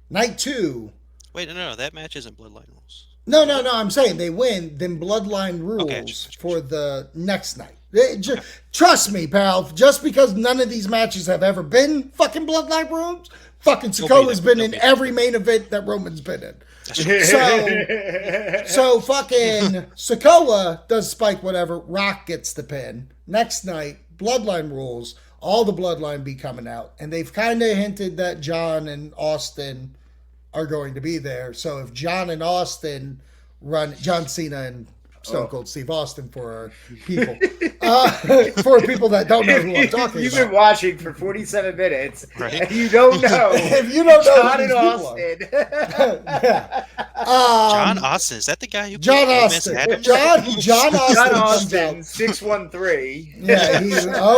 Night 2. Wait, no. That match isn't Bloodline rules. No. I'm saying they win. Then Bloodline rules for the next night. Trust me, pal. Just because none of these matches have ever been fucking Bloodline rules, fucking Sikoa's been in every main event that Roman's been in. So fucking Sikoa does spike whatever. Rock gets the pin. Next night, Bloodline rules. All the Bloodline be coming out. And they've kind of hinted that John and Austin are going to be there. So if John and Austin run, John Cena and Stone Cold Steve Austin for our people. For people that don't know who I'm talking about. You've been watching for 47 minutes, right? And you don't know. If you don't know John and Austin. Yeah. John Austin, is that the guy who John Austin. John Austin 613. Yeah,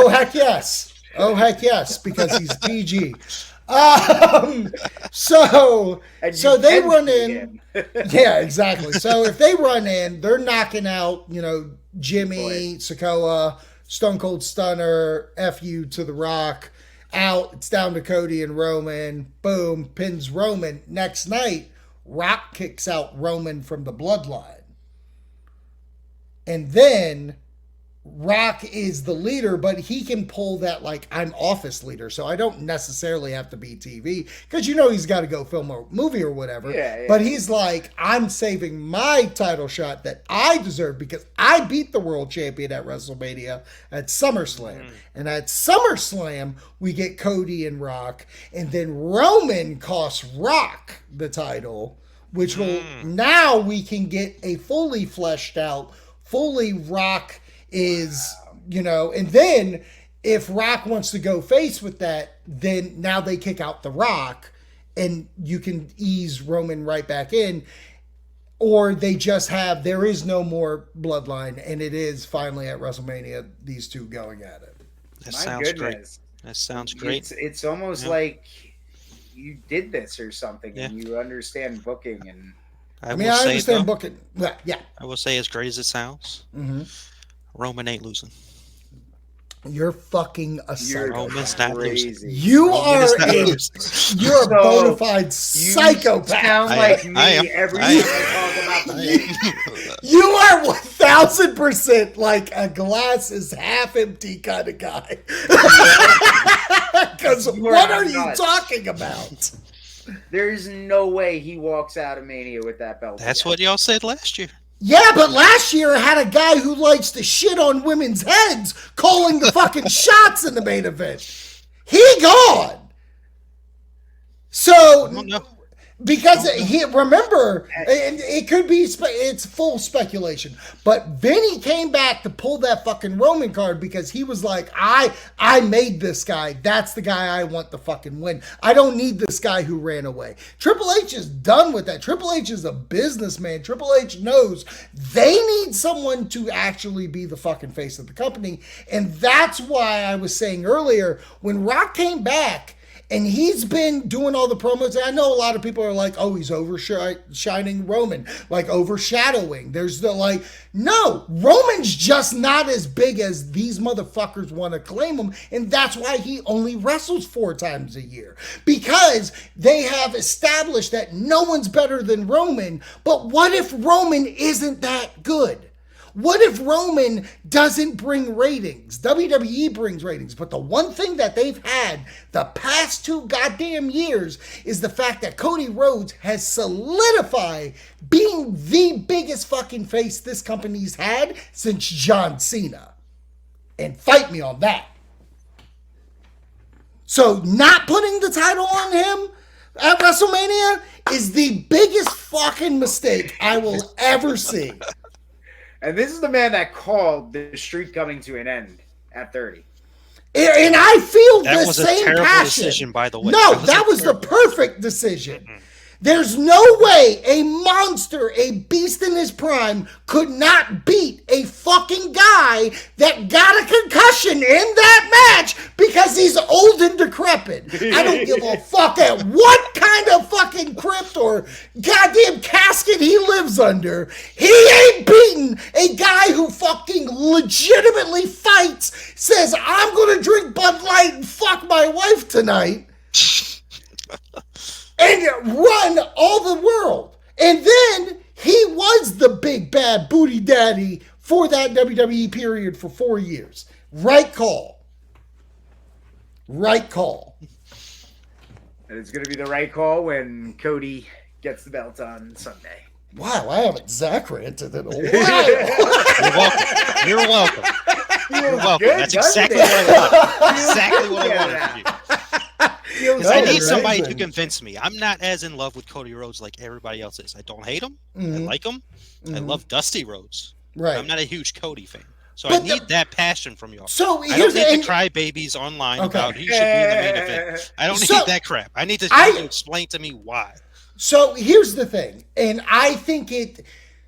heck yes, because he's PG. So they run in. Yeah, exactly. So if they run in, they're knocking out, Jimmy, Sikoa, Stone Cold Stunner, FU to The Rock, out. It's down to Cody and Roman. Boom, pins Roman. Next night, Rock kicks out Roman from the Bloodline. And then Rock is the leader, but he can pull that, like, I'm office leader, so I don't necessarily have to be TV, because he's got to go film a movie or whatever. Yeah. But he's like, I'm saving my title shot that I deserve because I beat the world champion at WrestleMania at SummerSlam. And at SummerSlam, we get Cody and Rock, and then Roman costs Rock the title, which will, now we can get a fully fleshed out, fully Rock is, and then if Rock wants to go face with that, then now they kick out The Rock and you can ease Roman right back in, or they just have, there is no more Bloodline, and it is finally at WrestleMania, these two going at it. That sounds great. That sounds great. It's almost like you did this or something, and you understand booking. And I understand booking. Yeah. I will say, as great as it sounds, Roman ain't losing. You're fucking a You're psycho. Roman's not losing. crazy. You Roman are is not a, losing. you're a So, bona fide You psychopath. sound I like am. me I am. every I time I talk about the game. You are 1,000% like a glass is half empty kind of guy. Because You are what are you nuts. talking about? There's no way he walks out of Mania with that belt. That's again. what y'all said last year. Yeah, but last year I had a guy who likes to shit on women's heads calling the fucking shots in the main event. He gone. So, No. because he, remember, and it could be, it's full speculation, but Vinny came back to pull that fucking Roman card because he was like, I made this guy. That's the guy I want to fucking win. I don't need this guy who ran away. Triple H is done with that. Triple H is a businessman. Triple H knows they need someone to actually be the fucking face of the company. And that's why I was saying earlier, when Rock came back, and he's been doing all the promos. And I know a lot of people are like, oh, he's overshining Roman, like overshadowing. There's the like, no, Roman's just not as big as these motherfuckers want to claim him. And that's why he only wrestles 4 times a year. Because they have established that no one's better than Roman. But what if Roman isn't that good? What if Roman doesn't bring ratings? WWE brings ratings. But the one thing that they've had the past 2 goddamn years is the fact that Cody Rhodes has solidified being the biggest fucking face this company's had since John Cena. And fight me on that. So not putting the title on him at WrestleMania is the biggest fucking mistake I will ever see. And this is the man that called the streak coming to an end at 30. And I feel That the was a same terrible passion. decision, by the way. No, that was the perfect decision. There's no way a monster, a beast in his prime, could not beat a fucking guy that got a concussion in that match because he's old and decrepit. I don't give a fuck at what kind of fucking crypt or goddamn casket he lives under. He ain't beating a guy who fucking legitimately fights, says, I'm gonna drink Bud Light and fuck my wife tonight. And run all the world. And then he was the big bad booty daddy for that WWE period for 4 years. Right call. Right call. And it's going to be the right call when Cody gets the belt on Sunday. Wow, I haven't Zach ranted in a while. You're welcome. You're welcome. Good, That's doesn't exactly it? what I wanted. Exactly what I wanted from you. Because I That need was somebody to amazing. convince me. I'm not as in love with Cody Rhodes like everybody else is. I don't hate him. I like him. I love Dusty Rhodes. Right. I'm not a huge Cody fan. So But I need that passion from y'all. So I don't here's need the the crybabies online Okay. about he should be in the main event. I don't So- need that crap. I need to I- explain to me why. So here's the thing, and I think this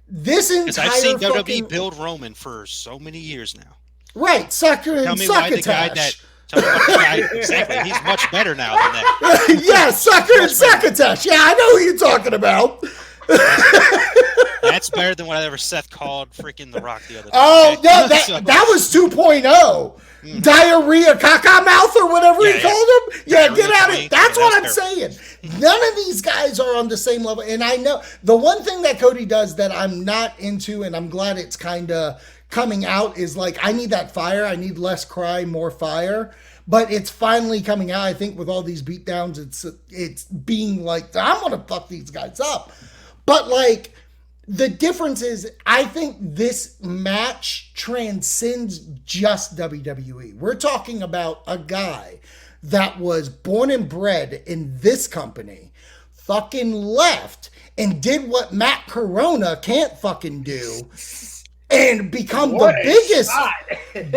Because entire I've seen WWE fucking build Roman for so many years now. right sucker Tell and me why the guy succotash. Tell me about the guy exactly. He's much better now than that. Yeah, sucker and succotash. Yeah, I know who you're talking about. That's better than whatever Seth called freaking The Rock the other day. Oh okay? no, So- that was 2.0. Diarrhea caca mouth or whatever he Yeah, called him. Yeah, get out of it. twink. That's Yeah, what I'm that's saying. None of these guys are on the same level. And I know the one thing that Cody does that I'm not into, and I'm glad it's kind of coming out, is like, I need that fire. I need less cry, more fire. But it's finally coming out. I think with all these beatdowns, it's being like, I'm gonna fuck these guys up. But like, the difference is, I think this match transcends just WWE. We're talking about a guy that was born and bred in this company, fucking left and did what Matt Corona can't fucking do, and become What the a biggest shot.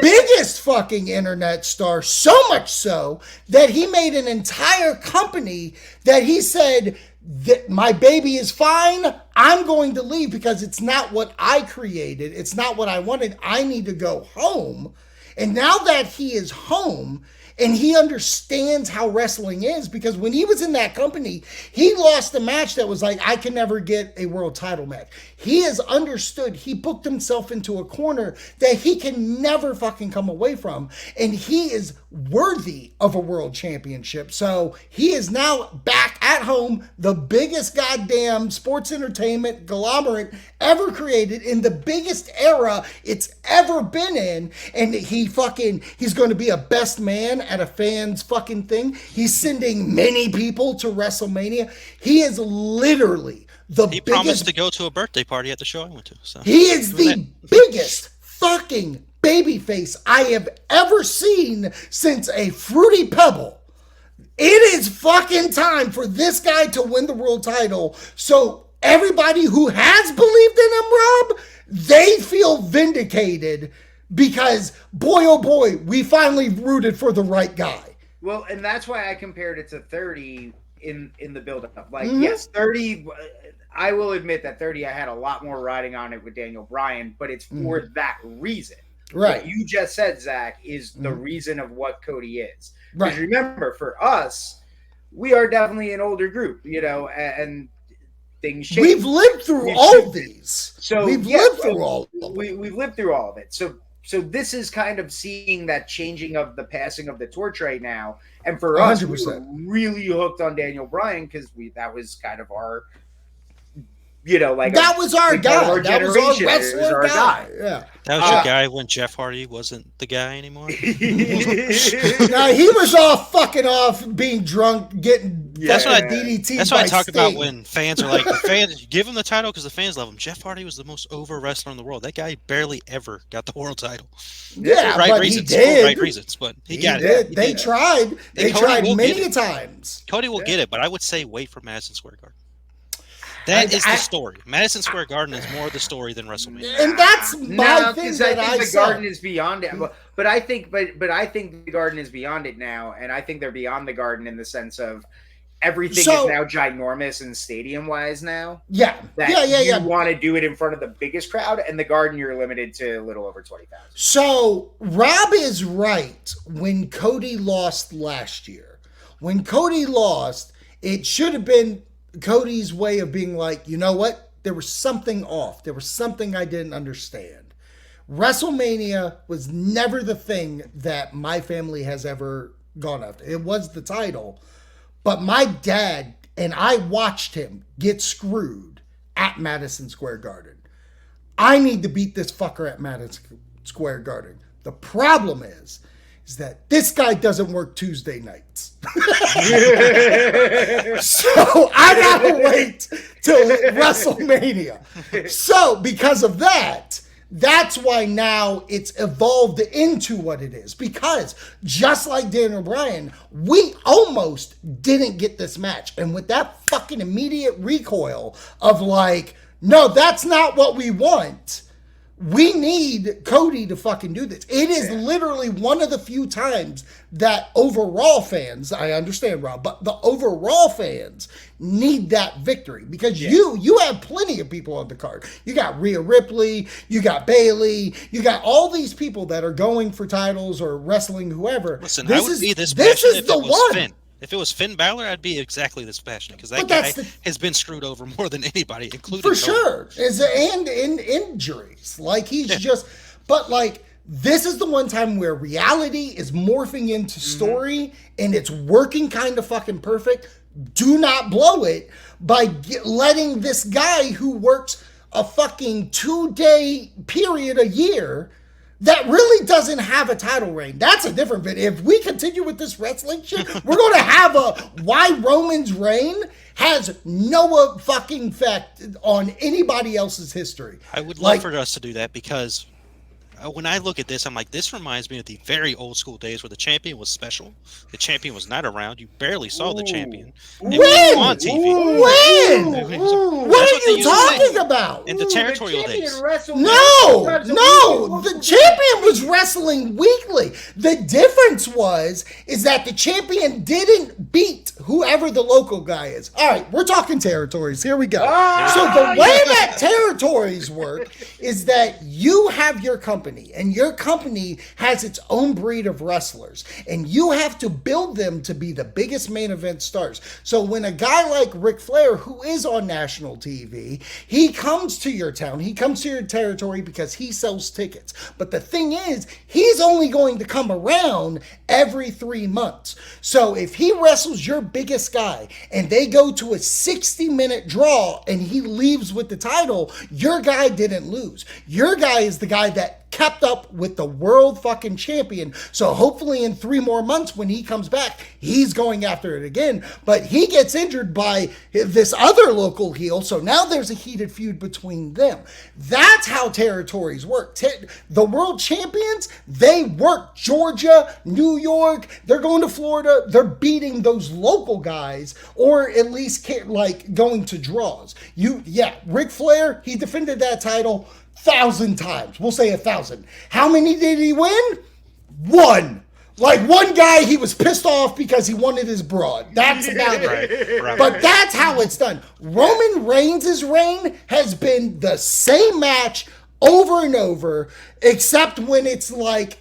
biggest fucking internet star, so much so that he made an entire company that he said that my baby is fine, I'm going to leave because it's not what I created, it's not what I wanted, I need to go home. And now that he is home and he understands how wrestling is, because when he was in that company, he lost a match that was like, I can never get a world title match. He has understood, he booked himself into a corner that he can never fucking come away from, and he is worthy of a world championship. So he is now back at home, the biggest goddamn sports entertainment conglomerate ever created, in the biggest era it's ever been in, and he's going to be a best man at a fan's fucking thing. He's sending many people to WrestleMania. He is literally He promised to go to a birthday party at the show I went to. So he is the biggest fucking babyface I have ever seen since a Fruity Pebble. It is fucking time for this guy to win the world title. So everybody who has believed in him, Rob, they feel vindicated, because boy, oh boy, we finally rooted for the right guy. Well, and that's why I compared it to 30 in the build-up. Like, yes, 30, I will admit that 30, I had a lot more riding on it with Daniel Bryan, but it's for that reason. Right. What you just said, Zach, is the reason of what Cody is. Right. Because remember, for us, we are definitely an older group, and things change. We've lived through all of these. So we've lived through all of them. We've lived through all of it. So this is kind of seeing that changing of the passing of the torch right now. And for us, 100%. we were really hooked on Daniel Bryan, because that was kind of our, that was our guy. Our that was our wrestler guy. Yeah. that was your guy when Jeff Hardy wasn't the guy anymore. Now he was all fucking off, being drunk, getting That's what I DDT. That's what I talk Sting. about when fans are like, the fans give him the title because the fans love him. Jeff Hardy was the most over wrestler in the world. That guy barely ever got the world title. Yeah, for right but reasons, he did. For right reasons, but he got did. it. They tried. They Cody tried will many get it. times. Cody will get it, but I would say wait for Madison Square Garden. That is the story. Madison Square Garden is more the story than WrestleMania. And that's my thing that I think the said. Garden is beyond it. But I think the Garden is beyond it now, and I think they're beyond the Garden in the sense of everything is now ginormous and stadium-wise now. Yeah. You want to do it in front of the biggest crowd, and the Garden you're limited to a little over 20,000. So Rob is right when Cody lost last year. When Cody lost, it should have been Cody's way of being like, you know what? There was something off. There was something I didn't understand. WrestleMania was never the thing that my family has ever gone after. It was the title. But my dad and I watched him get screwed at Madison Square Garden. I need to beat this fucker at Madison Square Garden. The problem is that this guy doesn't work Tuesday nights. So I gotta wait till WrestleMania. So because of that, that's why now it's evolved into what it is. Because just like Daniel Bryan, we almost didn't get this match. And with that fucking immediate recoil of like, no, that's not what we want. We need Cody to fucking do this. It is literally one of the few times that overall fans, I understand, Rob, but the overall fans need that victory, because you have plenty of people on the card. You got Rhea Ripley, you got Bayley, you got all these people that are going for titles or wrestling whoever. Listen, I would be this passionate if it was one. Finn. If it was Finn Balor, I'd be exactly this passionate, because that guy has been screwed over more than anybody, including for sure. And in injuries, like he's just. But like this is the one time where reality is morphing into story, and it's working kind of fucking perfect. Do not blow it by letting this guy who works a fucking 2-day period a year, that really doesn't have a title reign. That's a different bit. If we continue with this wrestling shit, we're going to have a why Roman's reign has no fucking effect on anybody else's history. I would love for us to do that, because when I look at this, I'm like, this reminds me of the very old school days where the champion was special. The champion was not around. You barely saw the champion. When? On TV. When? What are you talking about? In the territorial days. No. The champion was wrestling weekly. The difference is that the champion didn't beat whoever the local guy is. All right, we're talking territories. Here we go. So the way that territories work is that you have your company. company, and your company has its own breed of wrestlers, and you have to build them to be the biggest main event stars. So when a guy like Ric Flair, who is on national TV, he comes to your town, he comes to your territory because he sells tickets. But the thing is, he's only going to come around every 3 months. So if he wrestles your biggest guy and they go to a 60-minute draw and he leaves with the title, your guy didn't lose. Your guy is the guy that kept up with the world fucking champion. So hopefully in 3 more months when he comes back, he's going after it again. But he gets injured by this other local heel. So now there's a heated feud between them. That's how territories work. The world champions, they work Georgia, New York, they're going to Florida, they're beating those local guys, or at least like going to draws. Ric Flair, he defended that title 1,000 times. We'll say 1,000. How many did he win? 1. Like one guy, he was pissed off because he wanted his broad. That's about it. Right. But that's how it's done. Roman Reigns' reign has been the same match over and over, except when it's like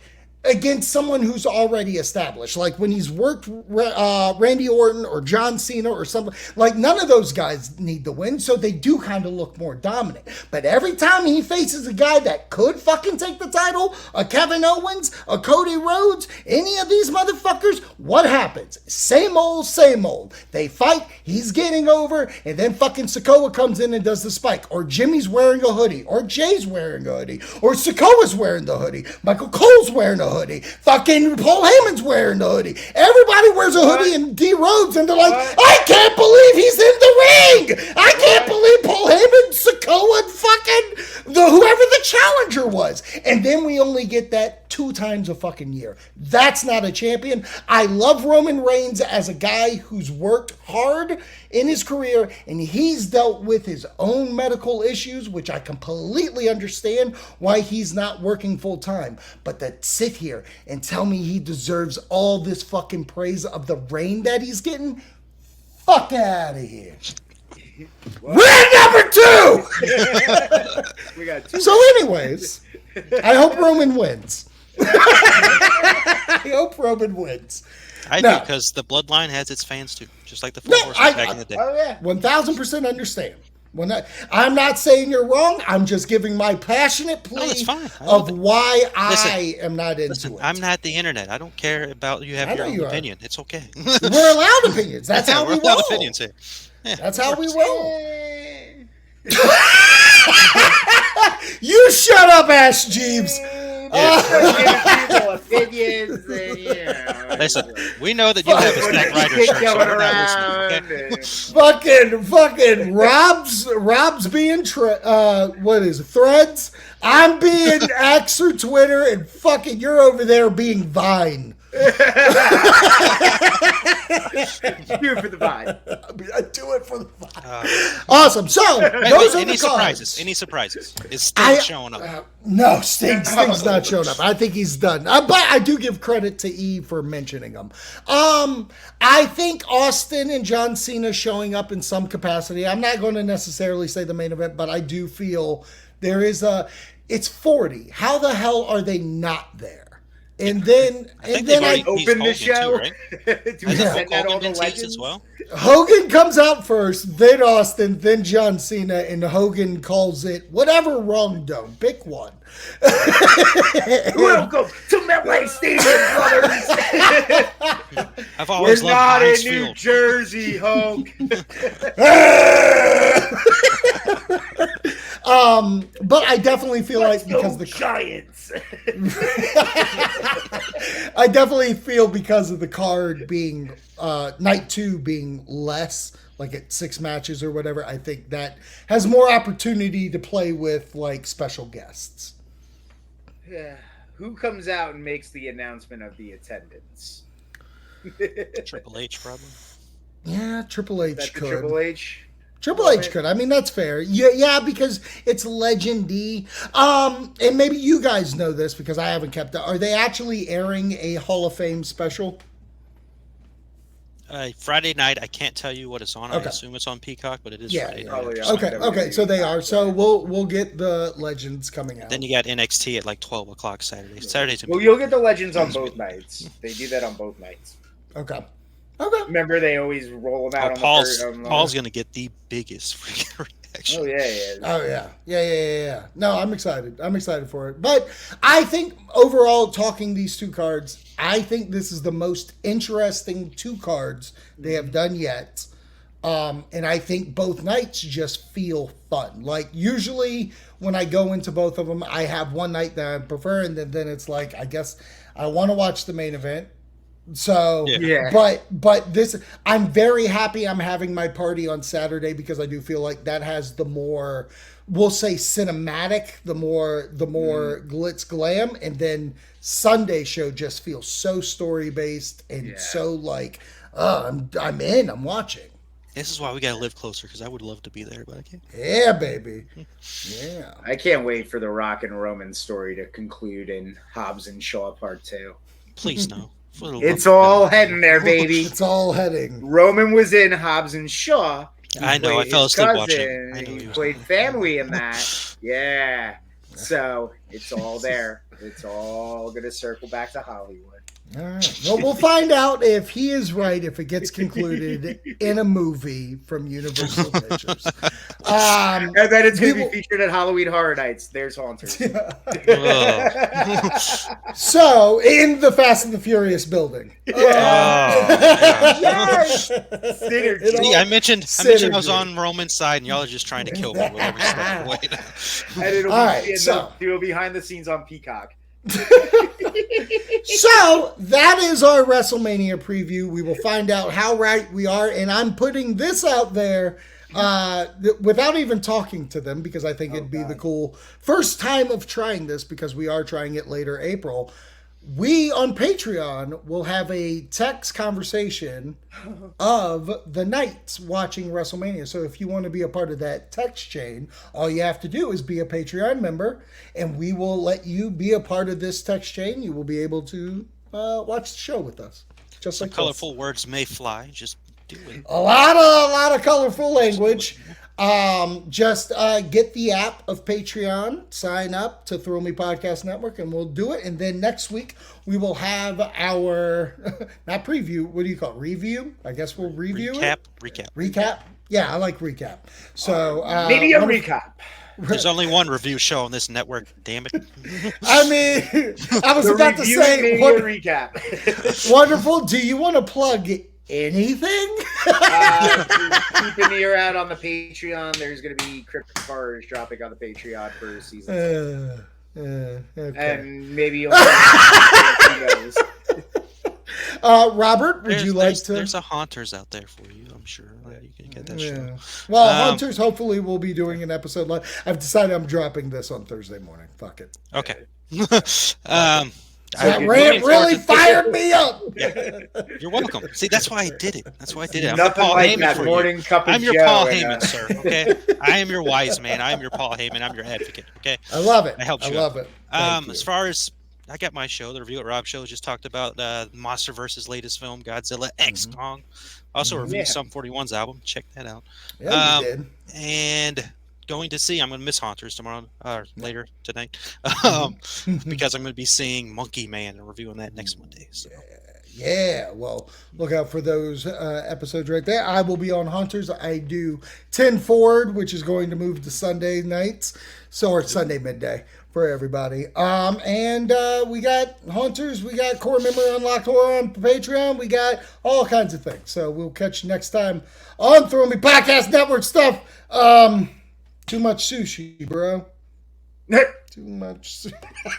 against someone who's already established. Like when he's worked Randy Orton or John Cena or something. Like none of those guys need to win, so they do kind of look more dominant. But every time he faces a guy that could fucking take the title, a Kevin Owens, a Cody Rhodes, any of these motherfuckers, what happens? Same old, same old. They fight, he's getting over, and then fucking Sikoa comes in and does the spike. Or Jimmy's wearing a hoodie. Or Jay's wearing a hoodie. Or Sikoa's wearing the hoodie. Michael Cole's wearing a hoodie. Fucking Paul Heyman's wearing the hoodie. Everybody wears a hoodie in D Rhodes, and they're like, I can't believe he's in the ring. I can't believe Paul Heyman, Sikoa, and fucking whoever the challenger was. And then we only get that 2 times a fucking year. That's not a champion. I love Roman Reigns as a guy who's worked hard in his career, and he's dealt with his own medical issues, which I completely understand why he's not working full time. But to sit here and tell me he deserves all this fucking praise of the reign that he's getting, fuck out of here. We're number 2! We got 2. So anyways, I hope Roman wins. I hope Roman wins. I do, because the bloodline has its fans too, just like the Four Horsemen back in the day. Oh yeah, 1,000% understand. I'm not saying you're wrong. I'm just giving my passionate plea of why I am not into it. I'm not the internet. I don't care about you have your own opinion. It's okay. We're allowed opinions. That's how we roll. We're allowed opinions here. Yeah, that's how we roll. You shut up, Ash Jeeves. Opinions and, listen, we know that you have a Snack Rider shirt, so we're not listening, okay? Fucking Rob's being what is it, Threads? I'm being X or Twitter, and fucking you're over there being Vine. Do it for the Vine. I do it for the Vine. Awesome. So those are the cards. Any surprises? Is Sting showing up? No, Sting's not showing up. I think he's done. But I do give credit to E for mentioning him. I think Austin and John Cena showing up in some capacity. I'm not going to necessarily say the main event, but I do feel there is it's 40. How the hell are they not there? And then I open the show. Too, right? Do we send that all the legends as well? Hogan comes out first, then Austin, then John Cena, and Hogan calls it whatever wrong dome. Pick one. Welcome to MetLife Stadium, brothers. I've always We're not loved in New Jersey, Hulk. But I definitely feel like because the Giants. I definitely feel because of the card being night 2 being less, like at 6 matches or whatever, I think that has more opportunity to play with like special guests. Who comes out and makes the announcement of the attendance? Triple H, probably. Yeah, Triple H could. Triple H? Triple H could. I mean, that's fair. Yeah, because it's Legend-y. And maybe you guys know this because I haven't kept up. Are they actually airing a Hall of Fame special? Friday night. I can't tell you what it's on. Okay. I assume it's on Peacock, but it is Yeah, Friday yeah. night. Probably after on SmackDown. Okay, so they are. So we'll get the Legends coming out. Then you got NXT at like 12 o'clock Saturday. Saturday's Well, you'll get the Legends on both nights. They do that on both nights. Okay. Remember, they always roll them out on Paul's the first. Paul's gonna get the biggest freaking reaction. Oh yeah. Oh yeah. No, I'm excited. I'm excited for it. But I think overall, talking these two cards, I think this is the most interesting two cards they have done yet. And I think both nights just feel fun. Like usually when I go into both of them, I have one night that I prefer, and then it's like I guess I want to watch the main event. So, Yeah. but this, I'm very happy I'm having my party on Saturday because I do feel like that has the more, we'll say cinematic, the more glitz glam, and then Sunday show just feels so story based and so like, I'm in, I'm watching. This is why we gotta live closer because I would love to be there, but I can't. Yeah, baby. Yeah. I can't wait for the Rock and Roman story to conclude in Hobbs and Shaw Part 2. Please no. It's all heading there, baby. It's all heading. Roman was in Hobbs and Shaw. I know. I fell asleep watching. I know He played family in that. Yeah. So it's all there. It's all going to circle back to Hollywood. All right. Well, we'll find out if he is right if it gets concluded in a movie from Universal Pictures. And then it's going to be featured at Halloween Horror Nights. There's Haunters. So, in the Fast and the Furious building. Yes! Synergy. See, I mentioned I was on Roman's side, and y'all are just trying to kill me with every step of the way. And it'll be behind the scenes on Peacock. So that is our WrestleMania preview. We will find out how right we are, and I'm putting this out there without even talking to them because I think it'd be the cool first time of trying this because we are trying it later April. We on Patreon will have a text conversation of the nights watching WrestleMania. So if you want to be a part of that text chain, all you have to do is be a Patreon member, and we will let you be a part of this text chain. You will be able to watch the show with us. Just Some like colorful words may fly. Just do it. A lot of colorful language. Just get the app of Patreon, sign up to Thrill Me Podcast Network, and we'll do it. And then next week we will have our not preview. What do you call it? Review? I guess we'll review Recap. Yeah, I like recap. So maybe a recap. There's only one review show on this network. Damn it! I mean, I was about to say maybe a recap. Wonderful. Do you want to plug anything? Keep an ear out on the Patreon. There's going to be Cryptic Horrors dropping on the Patreon for season 2. Okay. And maybe you'll who knows. Robert, would you like to? There's a Haunters out there for you, I'm sure. You can get that show. Well, Hunters, hopefully we'll be doing an episode live. I've decided I'm dropping this on Thursday morning. Fuck it. Okay. That rant really fired me up. Yeah. You're welcome. See, that's why I did it. I'm Nothing Paul like Heyman that for morning you. cup of I'm your Joe Paul and, Heyman, sir. Okay, I am your wise man. I am your Paul Heyman. I'm your advocate. Okay, I love it. I helped you. I love it. As far as I got my show, the Review at Rob show, just talked about Monster vs. latest film, Godzilla X Kong. Also reviewed Sum 41's album. Check that out. Yeah, you did. And going to see, I'm going to miss Haunters tomorrow, later tonight, because I'm going to be seeing Monkey Man and reviewing that next Monday. So. Yeah, well, look out for those episodes right there. I will be on Hunters. I do 10 Forward, which is going to move to Sunday nights, or Sunday midday for everybody. And we got Hunters, we got Core Memory Unlocked Horror on Patreon, we got all kinds of things. So we'll catch you next time on Throw Me Podcast Network stuff. Too much sushi, bro. Too much sushi.